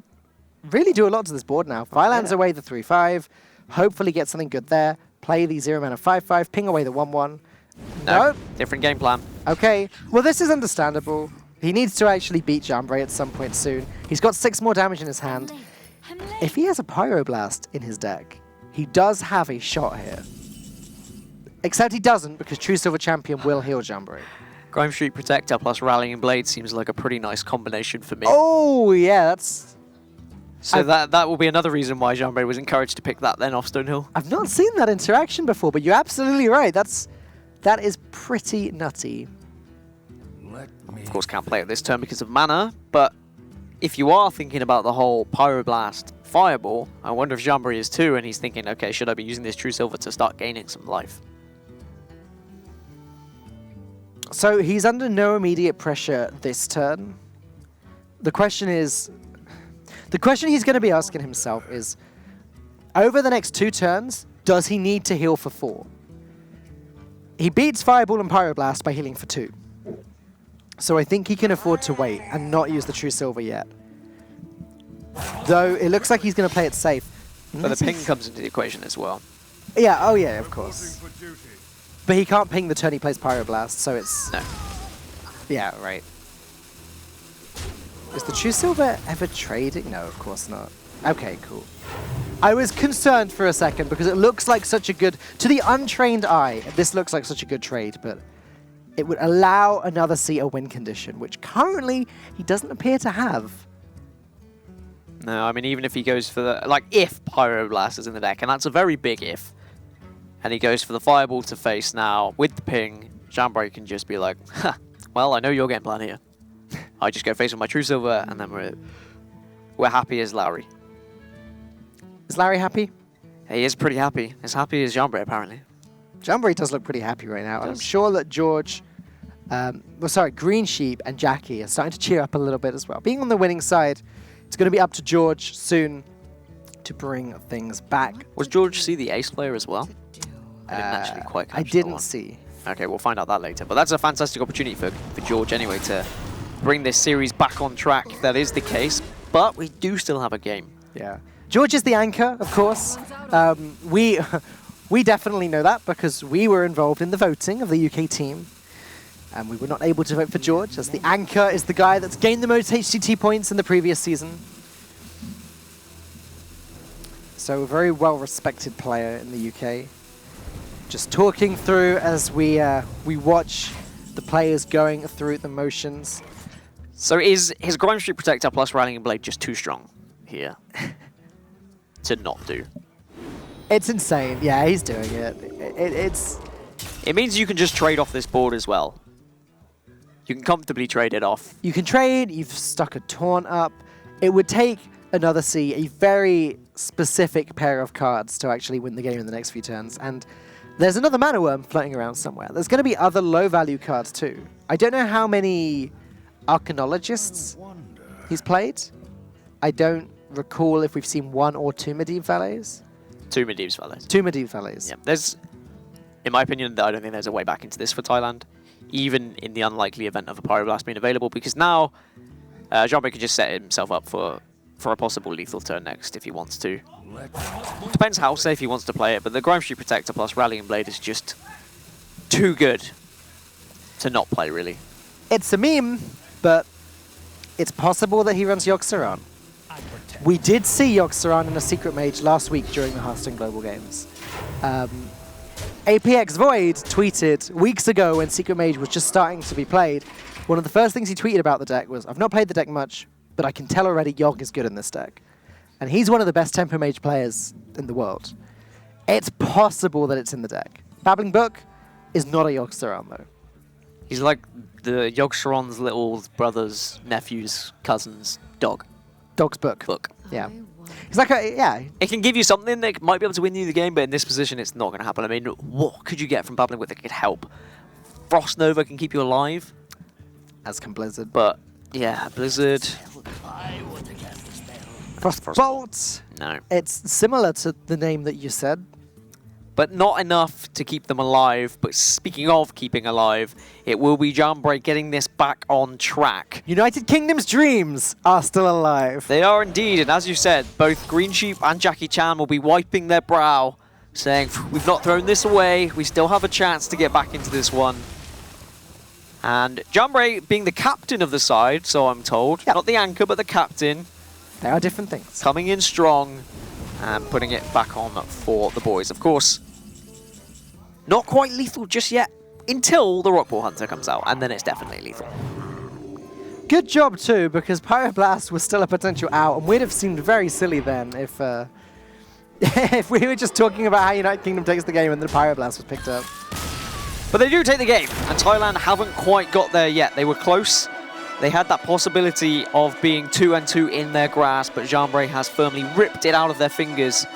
S2: really do a lot to this board now. Firelands away the 3/5, hopefully get something good there, play the 0-mana 5/5, ping away the 1/1.
S1: No, different game plan.
S2: Okay, well this is understandable. He needs to actually beat Jambri at some point soon. He's got 6 more damage in his hand. If he has a Pyroblast in his deck, he does have a shot here. Except he doesn't, because True Silver Champion will heal Jambri.
S1: Grime Street Protector plus Rallying Blade seems like a pretty nice combination for me.
S2: Oh yeah, that's...
S1: So that will be another reason why Jambri was encouraged to pick that then off Stonehill.
S2: I've not seen that interaction before, but you're absolutely right. That is pretty nutty.
S1: Of course, can't play it this turn because of mana, but if you are thinking about the whole Pyroblast Fireball, I wonder if Jambri is too, and he's thinking, okay, should I be using this True Silver to start gaining some life?
S2: So he's under no immediate pressure this turn. The question he's going to be asking himself is, over the next 2 turns, does he need to heal for 4? He beats Fireball and Pyroblast by healing for 2. So I think he can afford to wait and not use the True Silver yet. Though it looks like he's going to play it safe.
S1: But the ping comes into the equation as well.
S2: Yeah, oh yeah, of course.
S4: For duty.
S2: But he can't ping the turn he plays Pyroblast, so it's...
S1: No.
S2: Yeah, right. Is the True Silver ever trading? No, of course not. Okay, cool. I was concerned for a second because it looks like such a good... To the untrained eye, this looks like such a good trade, but it would allow another C a win condition, which currently he doesn't appear to have.
S1: No, I mean, even if he goes for the... Like, if Pyroblast is in the deck, and that's a very big if, and he goes for the Fireball to face now with the ping, Jambray can just be like, huh, well, I know your game plan here. I just go face with my True Silver, and then we're happy as Lowry.
S2: Is Larry happy?
S1: He is pretty happy. As happy as Jambray, apparently.
S2: Jambray does look pretty happy right now, and I'm sure that George... Green Sheep and Jackie are starting to cheer up a little bit as well. Being on the winning side, it's going to be up to George soon to bring things back.
S1: Was George see the ace player as well? I didn't actually quite catch
S2: I
S1: that
S2: didn't
S1: one.
S2: see.
S1: Okay, we'll find out that later. But that's a fantastic opportunity for George anyway to bring this series back on track, if that is the case. But we do still have a game.
S2: Yeah. George is the anchor, of course. We definitely know that because we were involved in the voting of the UK team. And we were not able to vote for George, as the anchor is the guy that's gained the most HCT points in the previous season. So a very well-respected player in the UK. Just talking through as we watch the players going through the motions.
S1: So is his Grime Street Protector plus Rallying Blade just too strong here to not do?
S2: It's insane. Yeah, he's doing it.
S1: It means you can just trade off this board as well. You can comfortably trade it off.
S2: You can trade, you've stuck a taunt up. It would take another C, a very specific pair of cards to actually win the game in the next few turns. And there's another Mana Worm floating around somewhere. There's going to be other low-value cards too. I don't know how many Archaeologists he's played. I don't recall if we've seen one or two Medivh Valets.
S1: Two Medivh Valets.
S2: Two Medivh Valets.
S1: Yeah, there's, in my opinion, I don't think there's a way back into this for Thailand, even in the unlikely event of a Pyroblast being available, because now Jambray can just set himself up for a possible lethal turn next if he wants to. Depends how safe he wants to play it, but the Grime Street Protector plus Rallying Blade is just too good to not play, really.
S2: It's a meme, but it's possible that he runs Yogg-Saron. We did see Yogg-Saron in a Secret Mage last week during the Hearthstone Global Games. APX Void tweeted weeks ago when Secret Mage was just starting to be played, one of the first things he tweeted about the deck was, I've not played the deck much, but I can tell already Yogg is good in this deck. And he's one of the best Tempo Mage players in the world. It's possible that it's in the deck. Babbling Book is not a Yogg-Saron, though.
S1: He's like the Yogg-Saron's little brother's, nephew's, cousin's dog.
S2: Dog's Book.
S1: Book.
S2: Yeah. He's like a, yeah.
S1: It can give you something that might be able to win you the game, but in this position, it's not going to happen. I mean, what could you get from Babbling Book that could help? Frost Nova can keep you alive.
S2: As can Blizzard.
S1: But, yeah, Blizzard.
S2: Frostbolt.
S1: No.
S2: It's similar to the name that you said.
S1: But not enough to keep them alive. But speaking of keeping alive, it will be Jambray getting this back on track.
S2: United Kingdom's dreams are still alive.
S1: They are indeed, and as you said, both Green Sheep and Jackie Chan will be wiping their brow, saying, we've not thrown this away, we still have a chance to get back into this one. And Jambray being the captain of the side, so I'm told, not the anchor, but the captain.
S2: They are different things.
S1: Coming in strong and putting it back on for the boys. Of course, not quite lethal just yet until the Rockball Hunter comes out, and then it's definitely lethal.
S2: Good job too, because Pyroblast was still a potential out, and we'd have seemed very silly then if if we were just talking about how United Kingdom takes the game and the Pyroblast was picked up.
S1: But they do take the game, and Thailand haven't quite got there yet. They were close. They had that possibility of being 2-2 in their grasp, but Jambray has firmly ripped it out of their fingers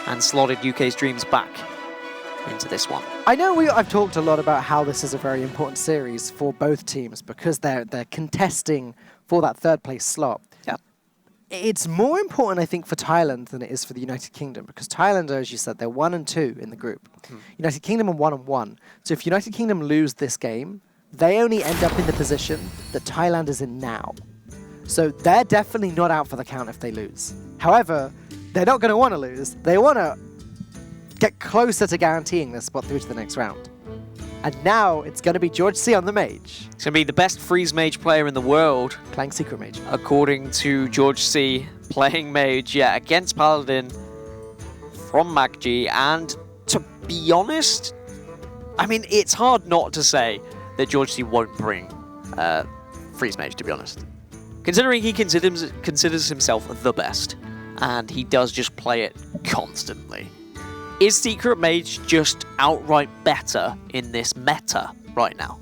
S1: and slotted UK's dreams back into this one.
S2: I know I've talked a lot about how this is a very important series for both teams because they're contesting for that third place slot.
S1: Yeah.
S2: It's more important, I think, for Thailand than it is for the United Kingdom because Thailand, as you said, they're 1-2 in the group. United Kingdom are 1-1. So if United Kingdom lose this game, they only end up in the position that Thailand is in now. So they're definitely not out for the count if they lose. However, they're not going to want to lose. They want to get closer to guaranteeing their spot through to the next round. And now it's going to be George C on the Mage.
S1: It's going to be the best Freeze Mage player in the world,
S2: Playing Secret Mage.
S1: according to George C, playing Mage, yeah, against Paladin from MacG. And to be honest, I mean, it's hard not to say that George C won't bring Freeze Mage, to be honest. Considering he considers himself the best, and he does just play it constantly. Is Secret Mage just outright better in this meta right now?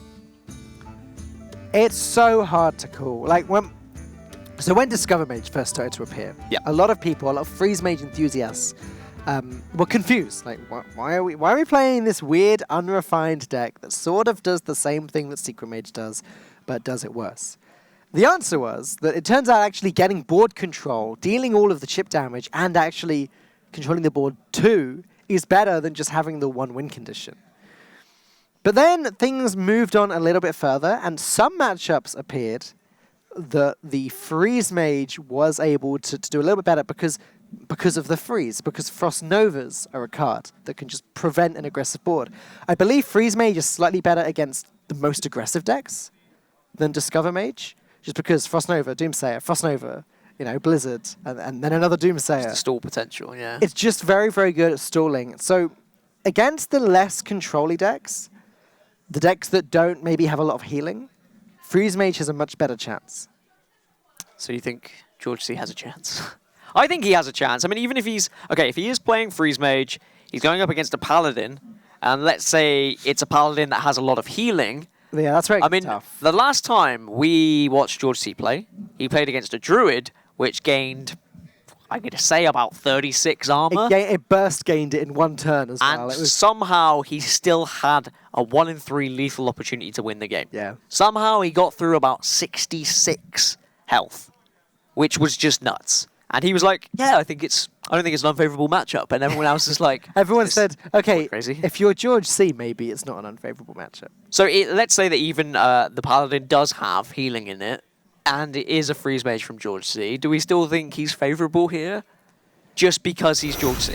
S2: It's so hard to call. Like when Discover Mage first started to appear, a lot of people, a lot of Freeze Mage enthusiasts, were confused. Like, why are we playing this weird, unrefined deck that sort of does the same thing that Secret Mage does, but does it worse? The answer was that it turns out actually getting board control, dealing all of the chip damage, and actually controlling the board too is better than just having the one win condition. But then things moved on a little bit further, and some matchups appeared that the Freeze Mage was able to do a little bit better because of the freeze, because Frost Novas are a card that can just prevent an aggressive board. I believe Freeze Mage is slightly better against the most aggressive decks than Discover Mage, just because Frost Nova, Doomsayer, Frost Nova, Blizzard, and then another Doomsayer.
S1: Just the stall potential, yeah.
S2: It's just very, very good at stalling. So against the less control-y decks, the decks that don't maybe have a lot of healing, Freeze Mage has a much better chance.
S1: So you think George C has a chance? I think he has a chance. I mean, even if if he is playing Freeze Mage, he's going up against a Paladin, and let's say it's a Paladin that has a lot of healing.
S2: Yeah, that's very tough.
S1: The last time we watched George C play, he played against a Druid, which gained, I'm going to say, about 36 armor.
S2: It burst gained it in one turn as well.
S1: And somehow he still had a 1 in 3 lethal opportunity to win the game.
S2: Yeah.
S1: Somehow he got through about 66 health, which was just nuts. And he was like, yeah, I don't think it's an unfavorable matchup. And everyone else is like...
S2: Everyone said, okay,
S1: crazy.
S2: If you're George C, maybe it's not an unfavorable matchup.
S1: So let's say that even the Paladin does have healing in it, and it is a Freeze Mage from George C. Do we still think he's favorable here? Just because he's George C?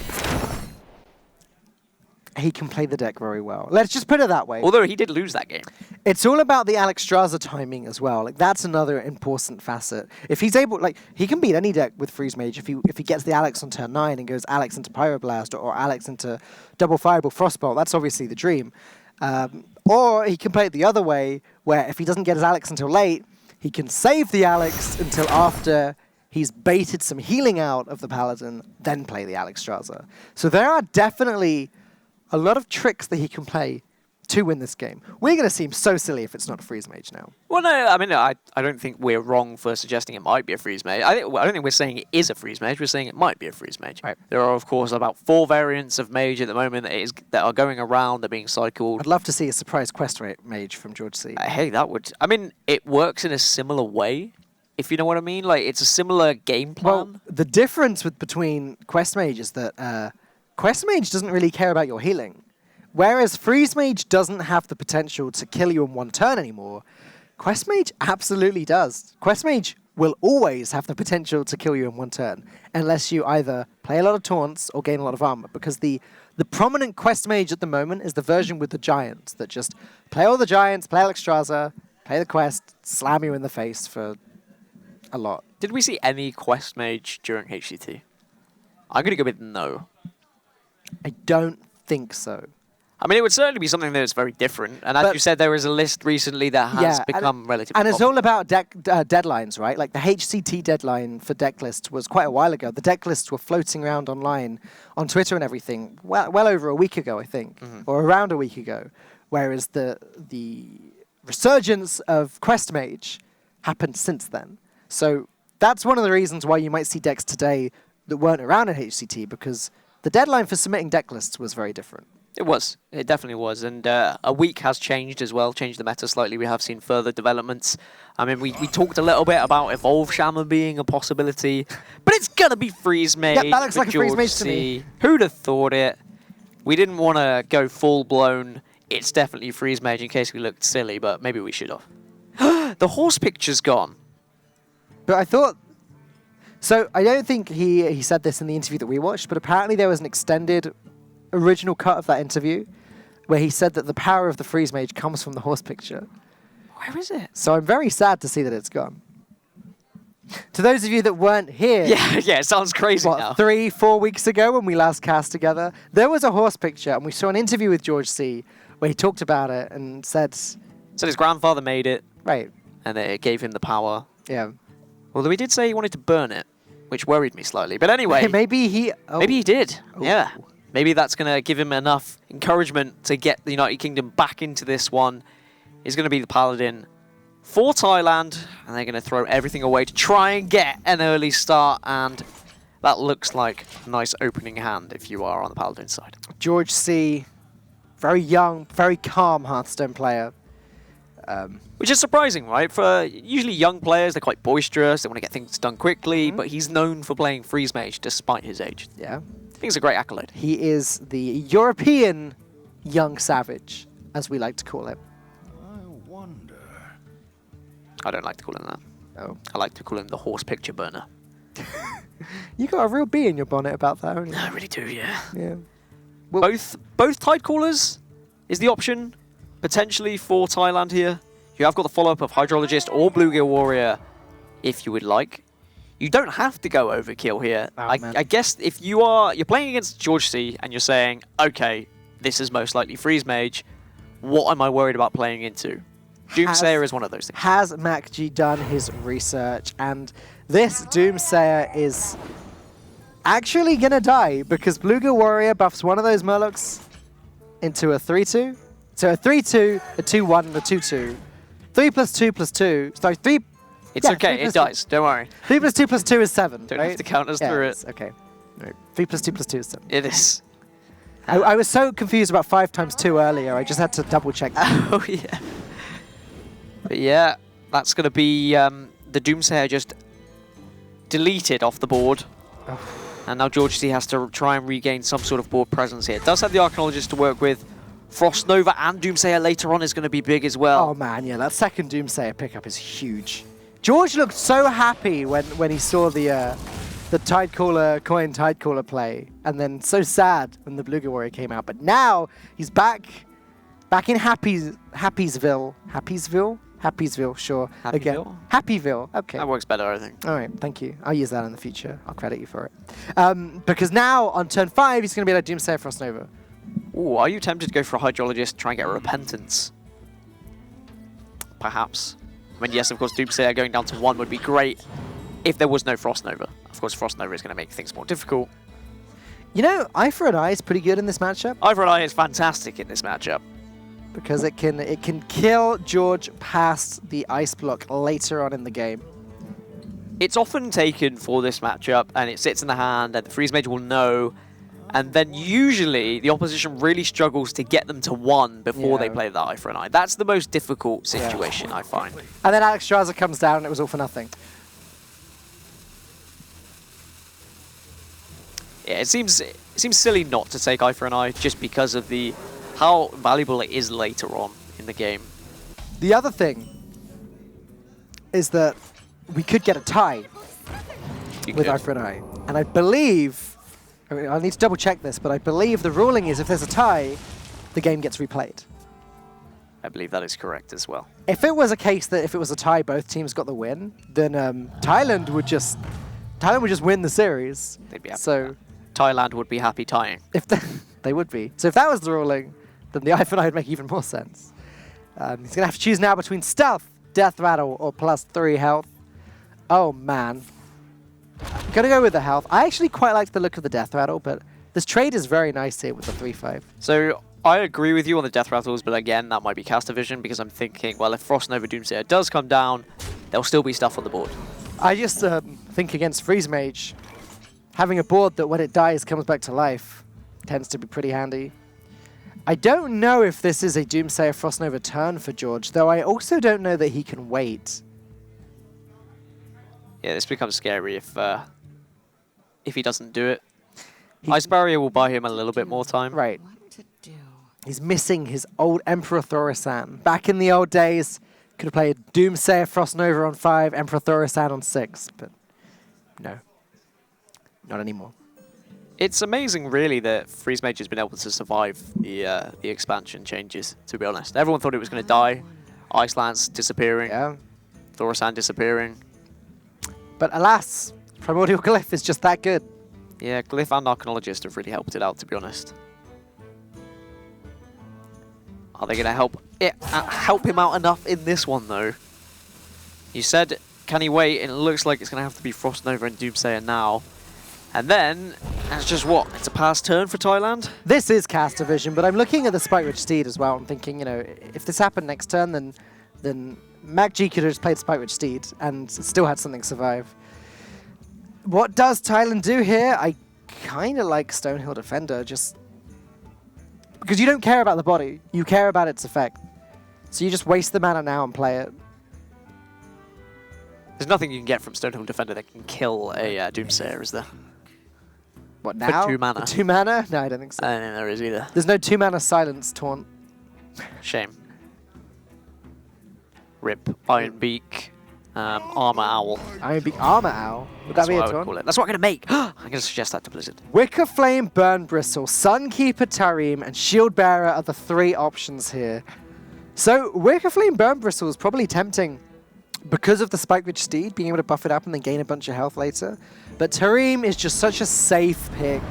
S2: He can play the deck very well. Let's just put it that way.
S1: Although he did lose that game.
S2: It's all about the Alexstrasza timing as well. Like, that's another important facet. If he's able, he can beat any deck with Freeze Mage if he gets the Alex on turn 9 and goes Alex into Pyroblast or Alex into double Fireball Frostbolt. That's obviously the dream. Or he can play it the other way, where if he doesn't get his Alex until late, he can save the Alex until after he's baited some healing out of the Paladin, then play the Alexstrasza. So there are definitely a lot of tricks that he can play to win this game. We're going to seem so silly if it's not a Freeze Mage now.
S1: Well, no, I mean, I don't think we're wrong for suggesting it might be a Freeze Mage. I don't think we're saying it is a Freeze Mage. We're saying it might be a Freeze Mage. Right. There are, of course, about 4 variants of Mage at the moment that are going around, that are being cycled.
S2: I'd love to see a surprise Quest Mage from George C.
S1: Hey, that would... I mean, it works in a similar way, if you know what I mean. Like, it's a similar game plan.
S2: Well, the difference between Quest Mage is that Quest Mage doesn't really care about your healing. Whereas Freeze Mage doesn't have the potential to kill you in one turn anymore, Quest Mage absolutely does. Quest Mage will always have the potential to kill you in one turn, unless you either play a lot of taunts or gain a lot of armor, because the prominent Quest Mage at the moment is the version with the Giants, that just play all the Giants, play Alexstrasza, play the Quest, slam you in the face for a lot.
S1: Did we see any Quest Mage during HCT? I'm going to go with no.
S2: I don't think so.
S1: I mean, it would certainly be something that's very different. And as you said, there is a list recently that has become relatively
S2: And it's
S1: popular.
S2: all about deadlines, right? Like the HCT deadline for deck lists was quite a while ago. The deck lists were floating around online on Twitter and everything well over a week ago, I think, or around a week ago. Whereas the resurgence of Quest Mage happened since then. So that's one of the reasons why you might see decks today that weren't around at HCT, because the deadline for submitting deck lists was very different.
S1: It was. It definitely was. And a week has changed as well, changed the meta slightly. We have seen further developments. I mean, we talked a little bit about Evolve Shaman being a possibility, but it's going to be Freeze Mage.
S2: Yeah, that looks like a Freeze Mage to me.
S1: Who'd have thought it? We didn't want to go full-blown, it's definitely Freeze Mage in case we looked silly, but maybe we should have. The horse picture's gone.
S2: But I thought... So I don't think he said this in the interview that we watched, but apparently there was an extended original cut of that interview where he said that the power of the Freeze Mage comes from the horse picture.
S1: Where is it?
S2: So I'm very sad to see that it's gone. To those of you that weren't here,
S1: Yeah, it sounds crazy now.
S2: 3-4 weeks ago when we last cast together, there was a horse picture, and we saw an interview with George C. where he talked about it and said...
S1: So his grandfather made it,
S2: Right,
S1: and it gave him the power.
S2: yeah.
S1: Although he did say he wanted to burn it, which worried me slightly. But anyway,
S2: Maybe he... Oh.
S1: maybe he did.
S2: Oh.
S1: Yeah. Maybe that's going to give him enough encouragement to get the United Kingdom back into this one. He's going to be the paladin for Thailand, and they're going to throw everything away to try and get an early start, and that looks like a nice opening hand if you are on the paladin side.
S2: George C., very young, very calm Hearthstone player.
S1: Which is surprising, right? For usually young players, they're quite boisterous, they want to get things done quickly, but he's known for playing Freeze Mage despite his age.
S2: Yeah.
S1: I think it's a great accolade.
S2: He is the European young savage, as we like to call him.
S4: I wonder.
S1: I don't like to call him that.
S2: Oh.
S1: I like to call him the horse picture burner.
S2: You got a real bee in your bonnet about that, haven't you?
S1: I really do, yeah.
S2: Yeah.
S1: Both Tide Callers is the option, potentially, for Thailand here. You have got the follow-up of Hydrologist or Bluegill Warrior, if you would like. You don't have to go overkill here.
S2: Oh,
S1: I guess if you're playing against George C and you're saying, okay, this is most likely Freeze Mage, what am I worried about playing into? Doomsayer is one of those things.
S2: Has MacG done his research? And this Doomsayer is actually going to die because Bluegill Warrior buffs one of those Murlocs into a 3-2. So a 3-2, a 2-1, and a 2-2. 3+2+2. Sorry, 3...
S1: It's okay, it dies, don't worry.
S2: 3+2+2 is 7,
S1: Don't
S2: right?
S1: have to count us through it.
S2: Okay. Right. 3+2+2 is 7.
S1: It is.
S2: I was so confused about 5 times 2 earlier, I just had to double check that.
S1: Oh, yeah. But yeah, that's going to be the Doomsayer just deleted off the board. And now George C has to try and regain some sort of board presence here. Does have the Archaeologist to work with. Frost Nova and Doomsayer later on is going to be big as well.
S2: Oh man, yeah, that second Doomsayer pickup is huge. George looked so happy when he saw the Tidecaller coin Tidecaller play, and then so sad when the Bluegill Warrior came out. But now he's back in Happysville, sure. Again, Happyville. Okay.
S1: That works better, I think.
S2: All right, thank you. I'll use that in the future. I'll credit you for it. Because now on turn 5, he's going to be like Doomsayer Frost Nova.
S1: Ooh, are you tempted to go for a Hydrologist, try and get a Repentance? Perhaps. I mean, yes, of course, Doomsayer going down to 1 would be great if there was no Frost Nova. Of course, Frost Nova is going to make things more difficult.
S2: You know, Eye for an Eye is pretty good in this matchup.
S1: Eye for an Eye is fantastic in this matchup.
S2: Because it can kill George past the ice block later on in the game.
S1: It's often taken for this matchup, and it sits in the hand, and the Freeze Mage will know. And then usually the opposition really struggles to get them to 1 before they play the Eye for an Eye. That's the most difficult situation, I find.
S2: And then Alex Straza comes down and it was all for nothing.
S1: Yeah, it seems silly not to take Eye for an Eye just because of how valuable it is later on in the game.
S2: The other thing is that we could get a tie with Eye for an Eye. And I believe... I need to double check this, but I believe the ruling is if there's a tie, the game gets replayed.
S1: I believe that is correct as well.
S2: If it was a case that if it was a tie, both teams got the win, then Thailand would just win the series.
S1: They'd be happy.
S2: So
S1: Thailand would be happy tying.
S2: if they would be. So if that was the ruling, then the Eye for an Eye would make even more sense. He's going to have to choose now between Stealth, Death Rattle, or +3 health. Oh, man. Gonna go with the health. I actually quite like the look of the Death Rattle, but this trade is very nice here with the 3-5.
S1: So I agree with you on the Death Rattles, but again, that might be caster vision because I'm thinking, well, if Frost Nova Doomsayer does come down, there'll still be stuff on the board.
S2: I just think against Freeze Mage, having a board that when it dies comes back to life tends to be pretty handy. I don't know if this is a Doomsayer Frost Nova turn for George, though I also don't know that he can wait.
S1: Yeah, this becomes scary if he doesn't do it. Ice Barrier will buy him a little bit more time.
S2: Right. He's missing his old Emperor Thorisan. Back in the old days, could have played Doomsayer Frost Nova on 5, Emperor Thorisan on 6, but no. Not anymore.
S1: It's amazing, really, that Freeze Mage has been able to survive the expansion changes, to be honest. Everyone thought it was going to die. Ice Lance disappearing.
S2: Yeah.
S1: Thaurissan disappearing.
S2: But alas, Primordial Glyph is just that good.
S1: Yeah, Glyph and Arcanologist have really helped it out, to be honest. Are they going to help him out enough in this one, though? You said, can he wait? And it looks like it's going to have to be Frost Nova and Doomsayer now. And then, that's just what? It's a pass turn for Thailand?
S2: This is Cast Division, but I'm looking at the Spike Ridge Steed as well. I'm thinking, you know, if this happened next turn, then MacG could have just played Spike Ridge Steed and still had something survive. What does Thailand do here? I kind of like Stonehill Defender, just because you don't care about the body, you care about its effect. So you just waste the mana now and play it.
S1: There's nothing you can get from Stonehill Defender that can kill a Doomsayer, is there?
S2: What now?
S1: For 2 mana.
S2: For 2 mana? No, I don't think so.
S1: I don't think there is either.
S2: There's no 2 mana silence taunt.
S1: Shame. RIP. Iron Beak. Armor Owl.
S2: Iron Beak Armor Owl. Would
S1: That's
S2: that be
S1: what
S2: a
S1: I would
S2: taunt?
S1: call it. That's what I'm going to make. I'm going to suggest that to Blizzard.
S2: Wicker Flame, Burn Bristle, Sunkeeper Tarim, and Shield Bearer are the 3 options here. So Wicker Flame, Burn Bristle is probably tempting because of the Spike Ridge Steed, being able to buff it up and then gain a bunch of health later. But Tarim is just such a safe pick.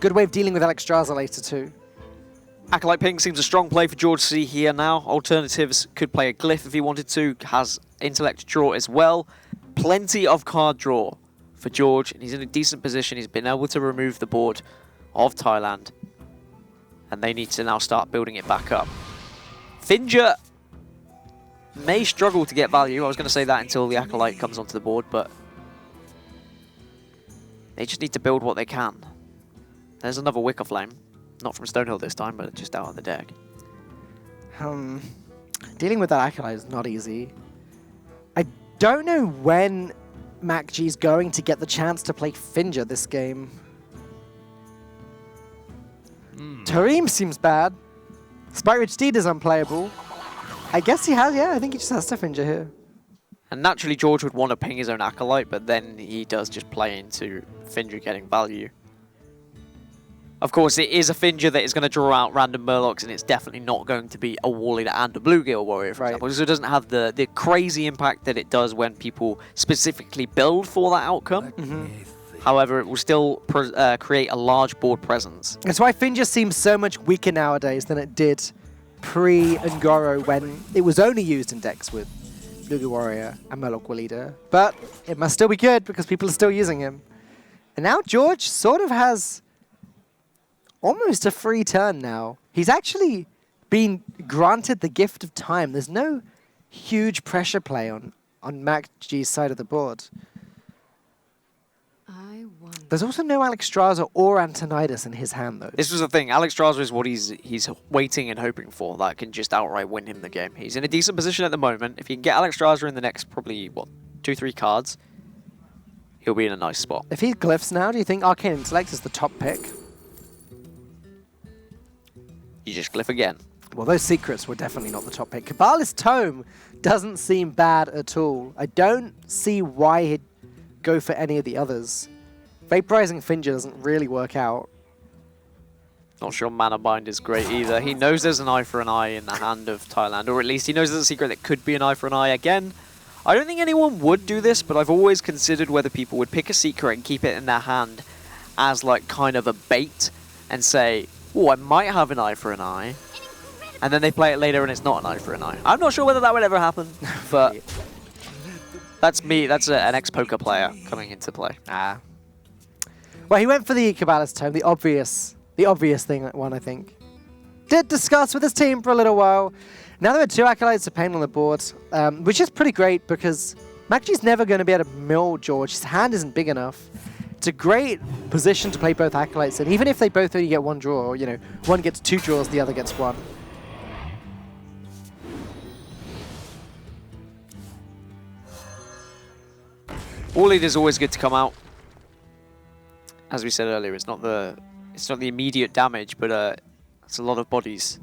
S2: Good way of dealing with Alexstrasza later too.
S1: Acolyte Ping seems a strong play for George C here now. Alternatives could play a Glyph if he wanted to. Has Intellect draw as well. Plenty of card draw for George, and he's in a decent position. He's been able to remove the board of Thailand, and they need to now start building it back up. Finja may struggle to get value. I was going to say that until the Acolyte comes onto the board, but they just need to build what they can. There's another Wicker Flame. Not from Stonehill this time, but just out of the deck.
S2: Dealing with that Acolyte is not easy. I don't know when MacG's going to get the chance to play Finja this game. Tarim seems bad. Spike Ridge Steed is unplayable. I guess he has, yeah, I think he just has to Finja here.
S1: And naturally, George would want to ping his own Acolyte, but then he does just play into Finja getting value. Of course, it is a Finja that is going to draw out random Murlocs, and it's definitely not going to be a War Leader and a Bluegill Warrior, for example. So it doesn't have the crazy impact that it does when people specifically build for that outcome. However, it will still create a large board presence.
S2: That's why Finja seems so much weaker nowadays than it did pre-Ngoro, when it was only used in decks with Bluegill Warrior and Murloc War Leader. But it must still be good because people are still using him. And now George sort of has almost a free turn now. He's actually been granted the gift of time. There's no huge pressure play on MacG's side of the board. There's also no Alexstrasza or Antonidas in his hand, though.
S1: This was the thing. Alexstrasza is what he's waiting and hoping for. That can just outright win him the game. He's in a decent position at the moment. If he can get Alexstrasza in the next probably, what, 2-3 cards, he'll be in a nice spot.
S2: If he glyphs now, do you think Arcane Intellect is the top pick?
S1: You just glyph again.
S2: Well, those secrets were definitely not the top pick. Kabbalist Tome doesn't seem bad at all. I don't see why he'd go for any of the others. Vaporizing Finja doesn't really work out.
S1: Not sure Mana Bind is great either. He knows there's an eye for an eye in the hand of Thailand, or at least he knows there's a secret that could be an eye for an eye. Again, I don't think anyone would do this, but I've always considered whether people would pick a secret and keep it in their hand as like kind of a bait and say, oh, I might have an eye for an eye. And then they play it later and it's not an eye for an eye. I'm not sure whether that would ever happen, but that's me. That's an ex-poker player coming into play.
S2: Well, he went for the Kabbalist Tome, the obvious one, I think. Did discuss with his team for a little while. Now there are 2 Acolytes to paint on the board, which is pretty great because MacG's never going to be able to mill George. His hand isn't big enough. It's a great position to play both Acolytes in, even if they both only get 1 draw, or, you know, one gets 2 draws, the other gets 1.
S1: War Leader is always good to come out. As we said earlier, it's not the immediate damage, but it's a lot of bodies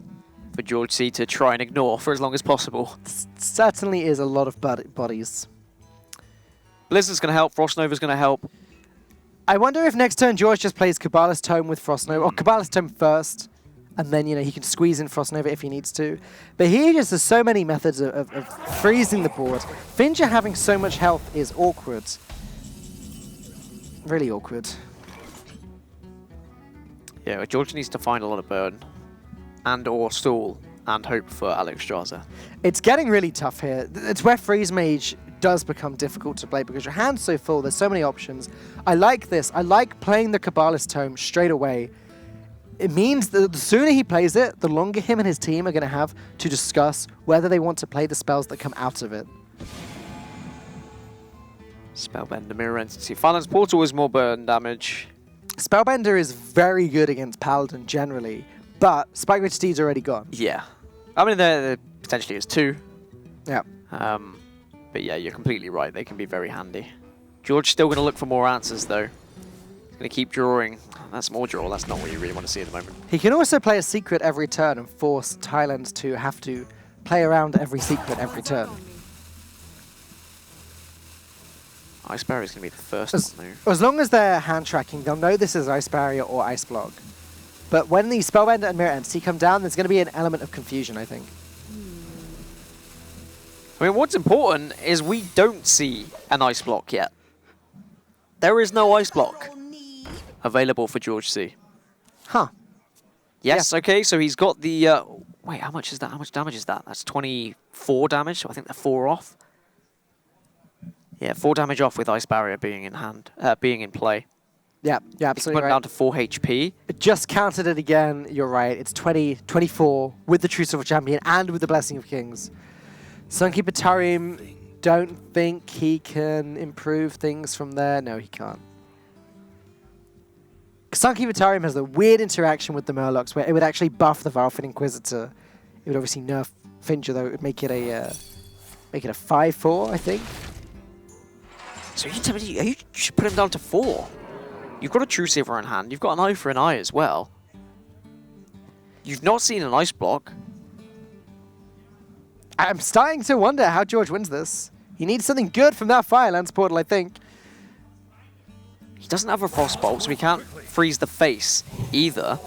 S1: for George C to try and ignore for as long as possible.
S2: Certainly is a lot of bodies.
S1: Blizzard's going to help. Frost Nova's going to help.
S2: I wonder if next turn George just plays Kabbalah's Tome with Frost Nova, or Kabbalah's Tome first, and then, you know, he can squeeze in Frost Nova if he needs to. But he just has so many methods of freezing the board. Finja having so much health is awkward. Really awkward.
S1: Yeah, George needs to find a lot of burn and or stall and hope for Alex Straza.
S2: It's getting really tough here. It's where Freeze Mage does become difficult to play because your hand's so full, there's so many options. I like this. I like playing the Kabbalah's Tome straight away. It means that the sooner he plays it, the longer him and his team are going to have to discuss whether they want to play the spells that come out of it.
S1: Spellbender, Mirror Entity. Finance Portal is more burn damage.
S2: Spellbender is very good against Paladin generally, but Spike Rich Steed's already gone.
S1: Yeah. I mean, there potentially is 2.
S2: Yeah.
S1: But yeah, you're completely right. They can be very handy. George's still going to look for more answers, though. He's going to keep drawing. That's more draw. That's not what you really want to see at the moment.
S2: He can also play a secret every turn and force Thailand to have to play around every secret every turn.
S1: Ice Barrier is going to be the first one,
S2: As long as they're hand tracking, they'll know this is Ice Barrier or Ice Block. But when the Spellbender and Mirror Entity come down, there's going to be an element of confusion, I think.
S1: I mean, what's important is we don't see an Ice Block yet. There is no Ice Block available for George C.
S2: Huh.
S1: Yes, yeah. Okay, so he's got the... wait, how much is that? How much damage is that? That's 24 damage, so I think they're 4 off. Yeah, 4 damage off with Ice Barrier being in hand, being in play.
S2: Yeah, absolutely
S1: went
S2: right.
S1: down to 4 HP.
S2: It just counted it again, you're right. It's 24 with the True Silver Champion and with the Blessing of Kings. Sunkeeper Tarim, don't think he can improve things from there. No, he can't. Sunkeeper Tarim has the weird interaction with the Murlocs where it would actually buff the Valfin Inquisitor. It would obviously nerf Finja, though. It would make it a 5/4, I think.
S1: So you should put him down to 4. You've got a True Silver in hand. You've got an Eye for an Eye as well. You've not seen an Ice Block.
S2: I'm starting to wonder how George wins this. He needs something good from that Firelands portal, I think.
S1: He doesn't have a Frostbolt, so he can't freeze the face either.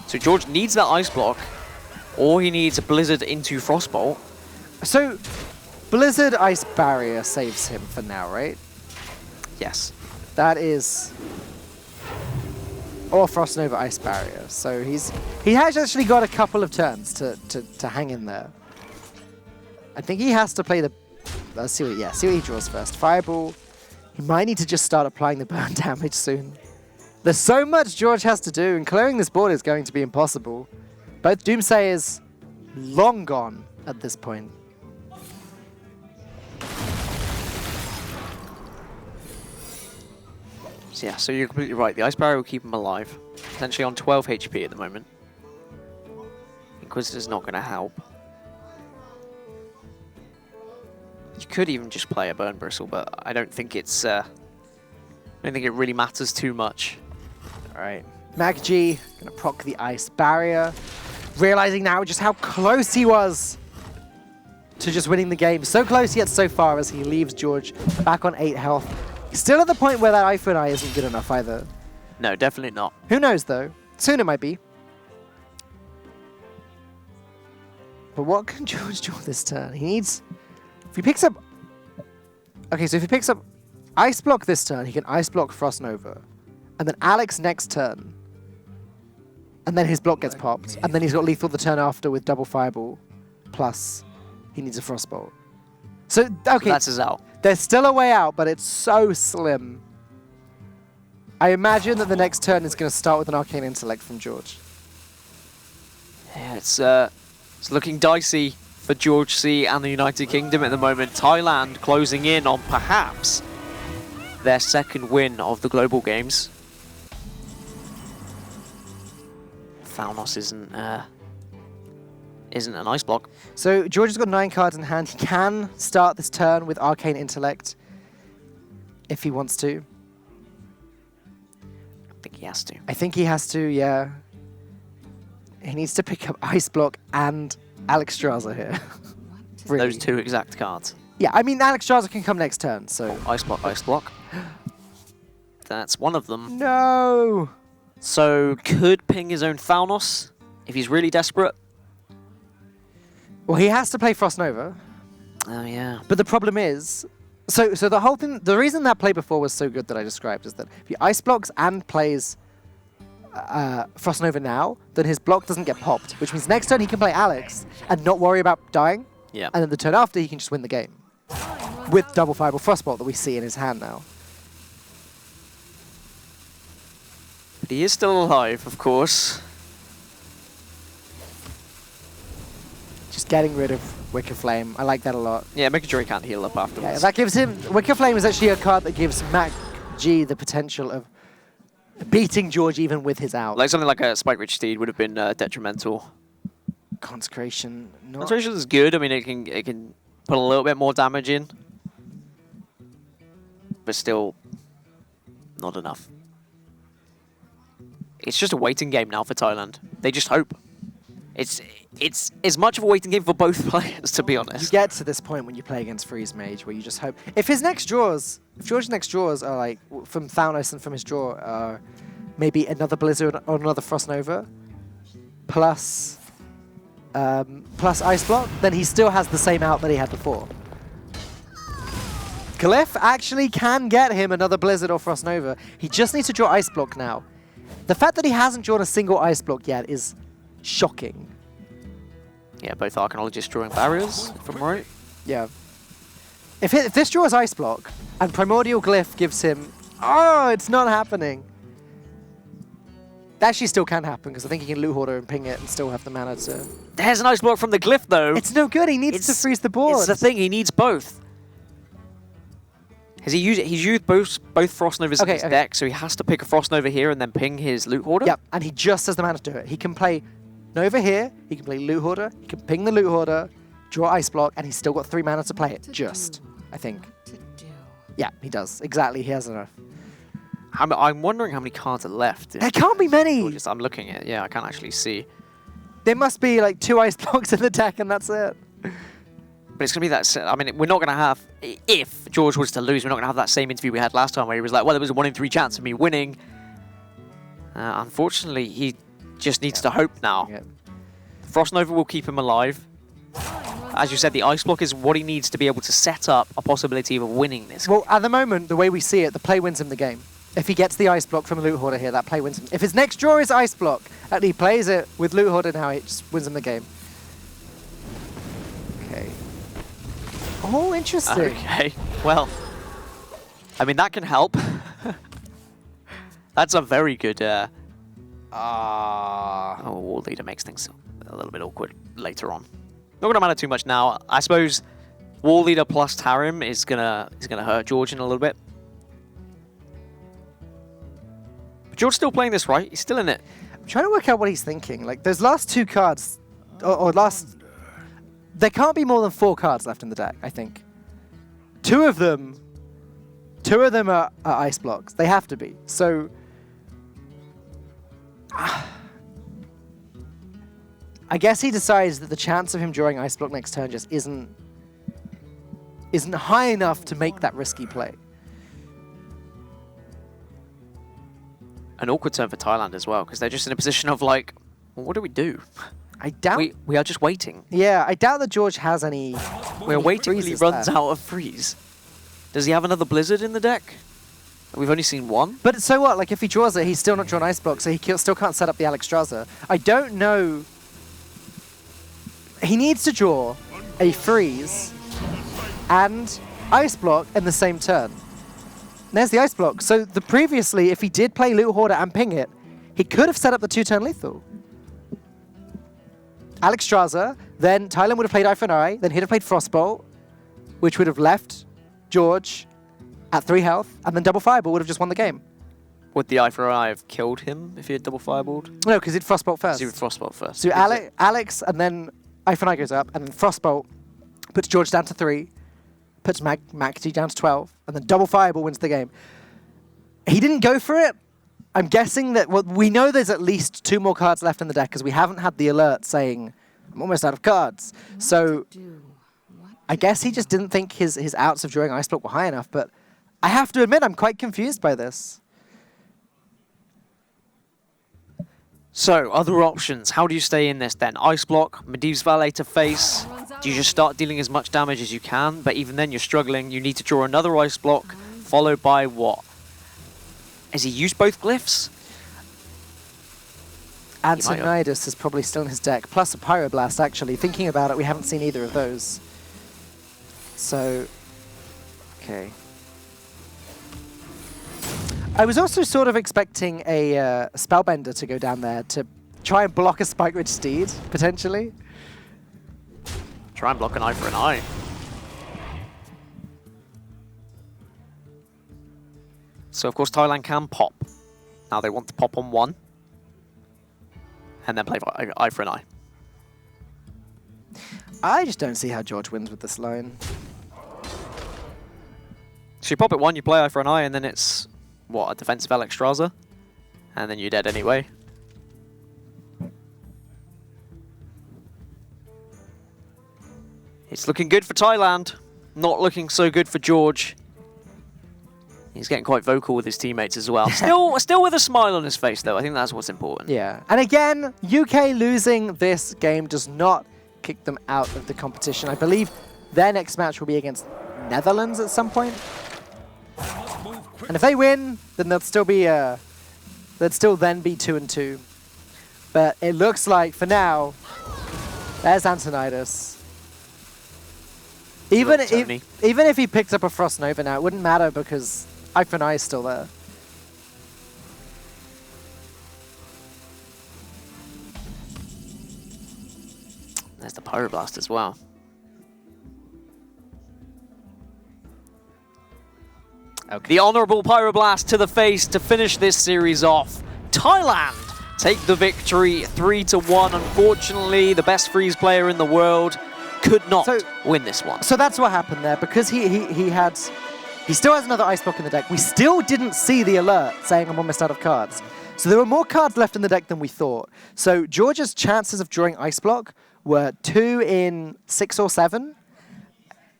S1: So George needs that Ice Block, or he needs a Blizzard into Frostbolt.
S2: So, Blizzard Ice Barrier saves him for now, right?
S1: Yes.
S2: That is... Or Frost Nova Ice Barrier. So he has actually got a couple of turns to hang in there. I think he has to play the... Let's see what he draws first. Fireball. He might need to just start applying the burn damage soon. There's so much George has to do, and clearing this board is going to be impossible. Both Doomsayers long gone at this point.
S1: Yeah, so you're completely right. The Ice Barrier will keep him alive. Potentially on 12 HP at the moment. Inquisitor's not going to help. You could even just play a Burn Bristle, but I don't think it's... I don't think it really matters too much.
S2: All right. Mag G going to proc the Ice Barrier. Realizing now just how close he was to just winning the game. So close yet so far as he leaves George back on 8 health. Still at the point where that Eye for an Eye isn't good enough either.
S1: No, definitely not.
S2: Who knows, though? Soon it might be. But what can George draw this turn? He needs... If he picks up... Okay, so if he picks up Ice Block this turn, he can Ice Block Frost Nova. And then Alex next turn. And then his block gets popped. And then he's got lethal the turn after with double Fireball. Plus, he needs a Frostbolt. So, okay.
S1: So that's his out.
S2: There's still a way out, but it's so slim. I imagine that the next turn is going to start with an Arcane Intellect from George.
S1: Yeah, it's looking dicey for George C and the United Kingdom at the moment. Thailand closing in on perhaps their second win of the Global Games. Thalnos isn't an Ice Block.
S2: So George has got 9 cards in hand. He can start this turn with Arcane Intellect if he wants to.
S1: I think he has to.
S2: I think he has to, yeah. He needs to pick up Ice Block and Alex Straza here. Really.
S1: Those 2 exact cards.
S2: Yeah, I mean, Alex Straza can come next turn, so...
S1: Ice block, ice block. That's one of them.
S2: No!
S1: So could ping his own Thalnos if he's really desperate.
S2: Well, he has to play Frost Nova.
S1: Oh, yeah.
S2: But the problem is... So the whole thing... The reason that play before was so good that I described is that if he ice blocks and plays Frost Nova now, then his block doesn't get popped, which means next turn he can play Alex and not worry about dying.
S1: Yeah.
S2: And then the turn after, he can just win the game. With double Fireball Frostbolt that we see in his hand now.
S1: But he is still alive, of course.
S2: Just getting rid of Wicker Flame. I like that a lot.
S1: Yeah, making sure he can't heal up afterwards.
S2: Yeah, that gives him... Wicker Flame is actually a card that gives Mac G the potential of beating George even with his out.
S1: Like something like a Spike Rich Steed would have been detrimental.
S2: Consecration. Not...
S1: Consecration is good. I mean, it can put a little bit more damage in. But still, not enough. It's just a waiting game now for Thailand. They just hope. It's as much of a waiting game for both players, to be honest.
S2: You get to this point when you play against Freeze Mage where you just hope... If George's next draws are like, from Thalnos and from his draw, maybe another Blizzard or another Frost Nova, plus Ice Block, then he still has the same out that he had before. Glyph actually can get him another Blizzard or Frost Nova. He just needs to draw Ice Block now. The fact that he hasn't drawn a single Ice Block yet is shocking.
S1: Yeah, both Arcanologists drawing barriers, if I'm right.
S2: Yeah. If this draws Ice Block, and Primordial Glyph gives him... Oh, it's not happening. That actually still can happen, because I think he can Loot Hoarder and ping it and still have the mana to...
S1: There's an Ice Block from the Glyph, though.
S2: It's no good, he needs to freeze the board.
S1: It's the thing, he needs both. He's used both Frost Novas in his deck, so he has to pick a Frost Nova here and then ping his Loot Hoarder.
S2: Yep, and he just has the mana to do it. He can play Nova here, he can play Loot Hoarder, he can ping the Loot Hoarder, draw Ice Block, and he's still got 3 mana to play it. Just, I think. Yeah, he does. Exactly, he has enough.
S1: I'm wondering how many cards are left.
S2: There can't be many!
S1: I'm looking at it, yeah, I can't actually see.
S2: There must be like 2 Ice Blocks in the deck and that's it.
S1: But it's going to be that... I mean, we're not going to have... If George was to lose, we're not going to have that same interview we had last time where he was like, well, there was a 1 in 3 chance of me winning. Unfortunately, he just needs to hope now.
S2: Yeah.
S1: Frost Nova will keep him alive. As you said, the Ice Block is what he needs to be able to set up a possibility of winning this.
S2: Well, at the moment, the way we see it, the play wins him the game. If he gets the Ice Block from Loot Hoarder here, that play wins him. If his next draw is Ice Block, and he plays it with Loot Hoarder now, it just wins him the game. Okay. Oh, interesting.
S1: Okay, well, I mean, that can help. That's a very good... Wall Leader makes things a little bit awkward later on. Not going to matter too much now. I suppose Wall Leader plus Tarim is gonna hurt George in a little bit. But George's still playing this, right? He's still in it.
S2: I'm trying to work out what he's thinking. Like, those last 2 cards, there can't be more than 4 cards left in the deck, I think. 2 of them are Ice Blocks. They have to be. So... I guess he decides that the chance of him drawing Ice Block next turn just isn't high enough to make that risky play.
S1: An awkward turn for Thailand as well, because they're just in a position of like, well, what do we do?
S2: I doubt...
S1: We are just waiting.
S2: Yeah, I doubt that George has any...
S1: We're waiting till he runs out of freeze. Does he have another Blizzard in the deck? We've only seen 1.
S2: But so what? Like, if he draws it, he's still not drawn Ice Block, so he still can't set up the Alex Straza. I don't know... He needs to draw a freeze and Ice Block in the same turn. And there's the Ice Block. So previously, if he did play Loot Hoarder and ping it, he could have set up the 2-turn lethal. Alex Straza, then Thailand would have played Eye for an Eye, then he'd have played Frostbolt, which would have left George at 3 health, and then double Fireball would have just won the game.
S1: Would the Eye for an Eye have killed him if he had double Fireballed?
S2: No, because he'd Frostbolt first.
S1: He would Frostbolt first.
S2: So Alex, and then Eye for an Eye goes up, and then Frostbolt puts George down to 3, puts Macti down to 12, and then double Fireball wins the game. He didn't go for it. I'm guessing that we know there's at least 2 more cards left in the deck because we haven't had the alert saying, I'm almost out of cards. So I guess he just didn't think his outs of drawing Ice Block were high enough, but I have to admit I'm quite confused by this.
S1: So, other options. How do you stay in this then? Ice Block, Medivh's Valet to face. Do you just start dealing as much damage as you can? But even then you're struggling. You need to draw another Ice Block, followed by what? Has he used both glyphs?
S2: Antonidas is probably still in his deck, plus a Pyroblast, actually. Thinking about it, we haven't seen either of those. So, okay. I was also sort of expecting a Spellbender to go down there to try and block a Spike Ridge Steed, potentially.
S1: Try and block an eye for an eye. So, of course, Thailand can pop. Now they want to pop on one. And then play eye for an eye.
S2: I just don't see how George wins with this line.
S1: So you pop it one, you play eye for an eye, and then it's, what, a defensive Alexstrasza? And then you're dead anyway. It's looking good for Thailand. Not looking so good for George. He's getting quite vocal with his teammates as well. Still with a smile on his face, though. I think that's what's important.
S2: Yeah. And again, UK losing this game does not kick them out of the competition. I believe their next match will be against Netherlands at some point. And if they win, then they'll still be they'd still then be 2-2. But it looks like for now, there's Antonidas. Even if he picked up a Frost Nova now, it wouldn't matter because Eye for an Eye is still there.
S1: There's the Pyroblast as well. Okay. The honourable Pyroblast to the face to finish this series off. Thailand take the victory 3-1. Unfortunately, the best freeze player in the world could not win this one.
S2: So that's what happened there, because he still has another Ice Block in the deck. We still didn't see the alert saying I'm almost out of cards. So there were more cards left in the deck than we thought. So George's chances of drawing Ice Block were 2 in 6 or 7.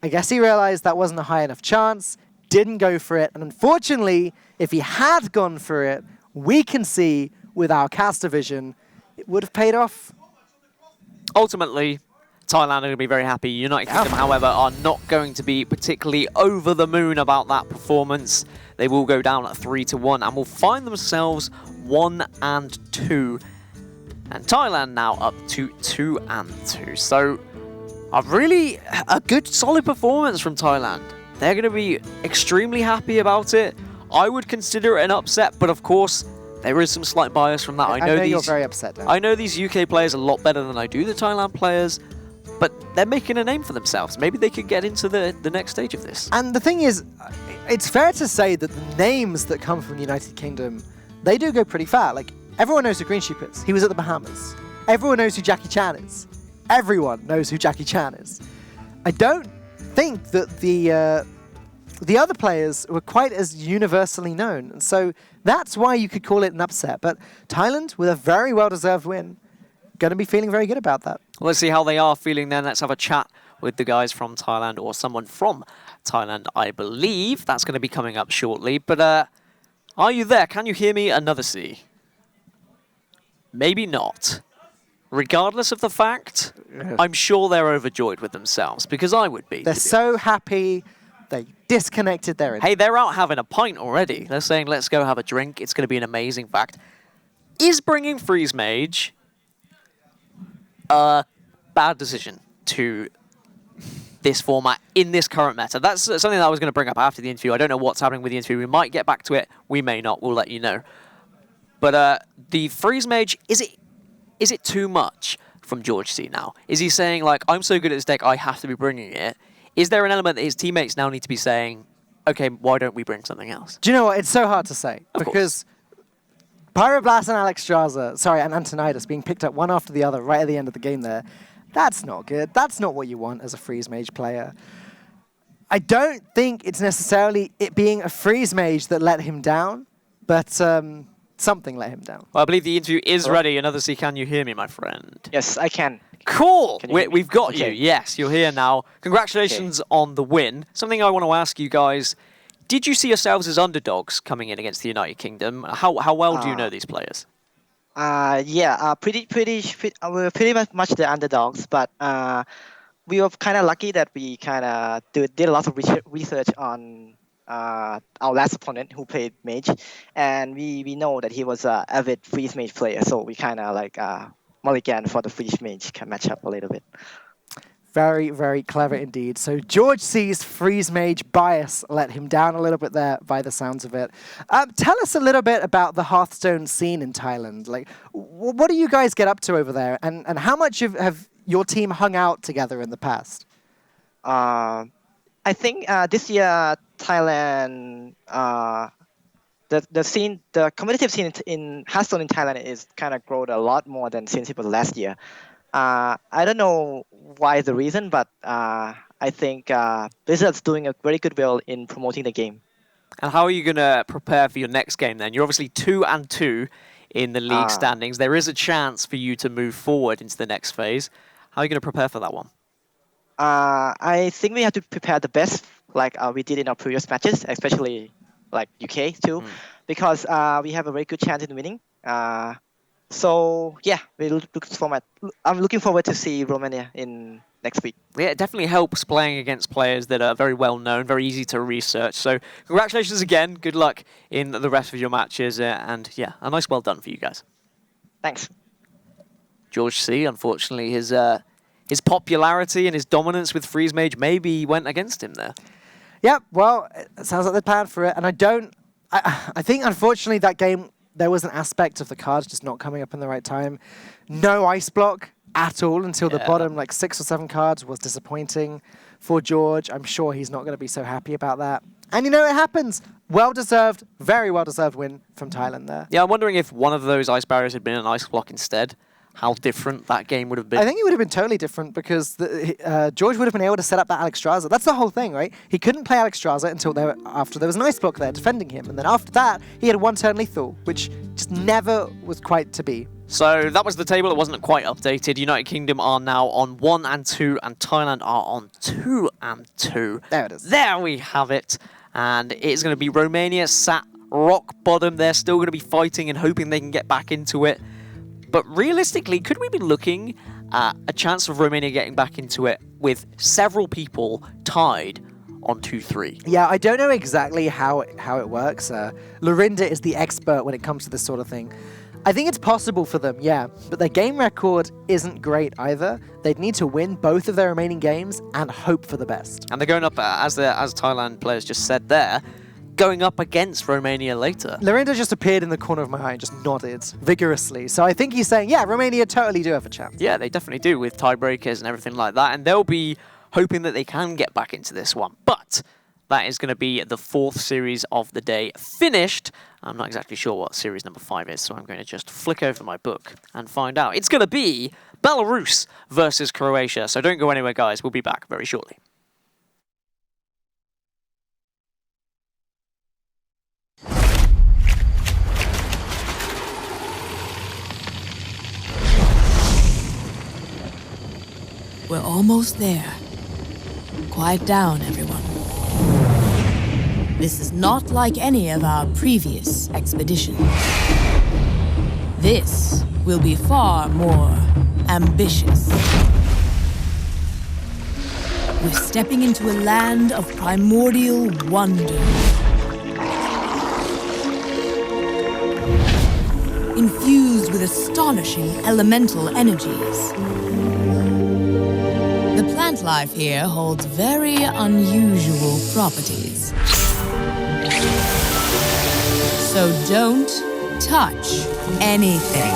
S2: I guess he realized that wasn't a high enough chance, didn't go for it, and unfortunately, if he had gone for it, we can see with our caster vision, it would have paid off.
S1: Ultimately, Thailand are going to be very happy. United Kingdom, however, are not going to be particularly over the moon about that performance. They will go down at 3-1 and will find themselves 1-2. And Thailand now up to 2-2. So, a good solid performance from Thailand. They're going to be extremely happy about it. I would consider it an upset, but of course, there is some slight bias from that.
S2: I know you're very upset, Dan.
S1: I know these UK players a lot better than I do the Thailand players, but they're making a name for themselves. Maybe they could get into the next stage of this.
S2: And the thing is, it's fair to say that the names that come from the United Kingdom, they do go pretty far. Like, everyone knows who Green Sheep is. He was at the Bahamas. Everyone knows who Jackie Chan is. Everyone knows who Jackie Chan is. I don't think that the other players were quite as universally known. And so that's why you could call it an upset. But Thailand, with a very well-deserved win, going to be feeling very good about that.
S1: Let's see how they are feeling then. Let's have a chat with the guys from Thailand, or someone from Thailand, I believe. That's going to be coming up shortly. But are you there? Can you hear me? Another C. Maybe not. Regardless of the fact, I'm sure they're overjoyed with themselves, because I would be.
S2: They're so happy. They disconnected their...
S1: Hey, they're out having a pint already. They're saying, let's go have a drink. It's going to be an amazing fact. Is bringing Freeze Mage a bad decision to this format in this current meta? That's something that I was going to bring up after the interview. I don't know what's happening with the interview. We might get back to it. We may not. We'll let you know. But the Freeze Mage, is it too much from George C now? Is he saying, like, I'm so good at this deck, I have to be bringing it? Is there an element that his teammates now need to be saying, okay, why don't we bring something else?
S2: Do you know what? It's so hard to say. Because Pyroblast and Alexstrasza, and Antonidas being picked up one after the other right at the end of the game there, that's not good. That's not what you want as a Freeze Mage player. I don't think it's necessarily it being a Freeze Mage that let him down, but something let him down.
S1: Well, I believe the interview is ready. Another C, can you hear me, my friend?
S3: Yes, I can.
S1: Cool.
S3: Can you hear me?
S1: We've got you.
S3: Okay.
S1: Yes, you're here now. Congratulations on the win. Something I want to ask you guys. Did you see yourselves as underdogs coming in against the United Kingdom? How well do you know these players?
S3: We're pretty much the underdogs, but we were kind of lucky that we kind of did a lot of research on our last opponent who played mage, and we know that he was an avid freeze mage player, so we kind of like mulligan for the freeze mage matchup a little bit.
S2: Very, very clever indeed. So George C's freeze mage bias let him down a little bit there by the sounds of it. Tell us a little bit about the Hearthstone scene in Thailand. Like, what do you guys get up to over there? And how much have your team hung out together in the past?
S3: I think this year Thailand, the competitive scene in Hearthstone in Thailand is kind of grown a lot more than since it was last year. I don't know why the reason, but I think Blizzard's doing a very good job in promoting the game.
S1: And how are you going to prepare for your next game then? You're obviously 2-2 in the league standings. There is a chance for you to move forward into the next phase. How are you going to prepare for that one?
S3: I think we have to prepare the best, like we did in our previous matches, especially like UK too, because we have a very good chance in winning. So yeah, I'm looking forward to see Romania in next week.
S1: Yeah, it definitely helps playing against players that are very well known, very easy to research. So congratulations again. Good luck in the rest of your matches, and yeah, a nice well done for you guys.
S3: Thanks.
S1: George C, unfortunately, his popularity and his dominance with Freeze Mage maybe went against him there.
S2: Yeah, well, it sounds like they planned for it, and I think unfortunately that game, there was an aspect of the cards just not coming up in the right time. No ice block at all until the bottom, like 6 or 7 cards was disappointing for George. I'm sure he's not going to be so happy about that. And you know, it happens. Well-deserved, very well-deserved win from Thailand there.
S1: Yeah, I'm wondering if one of those ice barriers had been an ice block instead, how different that game would have been.
S2: I think it would have been totally different because George would have been able to set up that Alexstrasza. That's the whole thing, right? He couldn't play Alexstrasza until after there was an ice block there defending him. And then after that, he had a one-turn lethal, which just never was quite to be.
S1: So that was the table. It wasn't quite updated. United Kingdom are now on 1-2, and Thailand are on 2-2.
S2: There it is.
S1: There we have it. And it's going to be Romania sat rock bottom. They're still going to be fighting and hoping they can get back into it. But realistically, could we be looking at a chance of Romania getting back into it with several people tied on 2-3?
S2: Yeah, I don't know exactly how it works. Lorinda is the expert when it comes to this sort of thing. I think it's possible for them, yeah, but their game record isn't great either. They'd need to win both of their remaining games and hope for the best.
S1: And they're going up, as Thailand players just said there, going up against Romania later.
S2: Lorinda just appeared in the corner of my eye and just nodded vigorously. So I think he's saying, yeah, Romania totally do have a chance.
S1: Yeah, they definitely do with tiebreakers and everything like that. And they'll be hoping that they can get back into this one. But that is going to be the 4th series of the day finished. I'm not exactly sure what series number 5 is, so I'm going to just flick over my book and find out. It's going to be Belarus versus Croatia. So don't go anywhere, guys. We'll be back very shortly.
S5: We're almost there. Quiet down, everyone. This is not like any of our previous expeditions. This will be far more ambitious. We're stepping into a land of primordial wonder. Infused with astonishing elemental energies. The plant life here holds very unusual properties. So don't touch anything.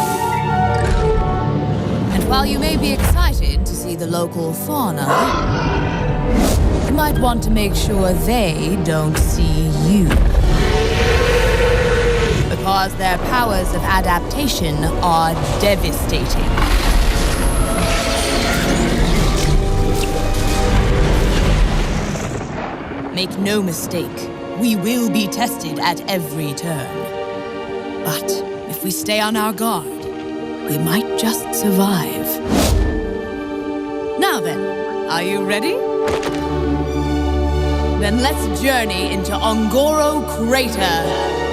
S5: And while you may be excited to see the local fauna, you might want to make sure they don't see you. Because their powers of adaptation are devastating. Make no mistake, we will be tested at every turn. But if we stay on our guard, we might just survive. Now then, are you ready? Then let's journey into Ongoro Crater.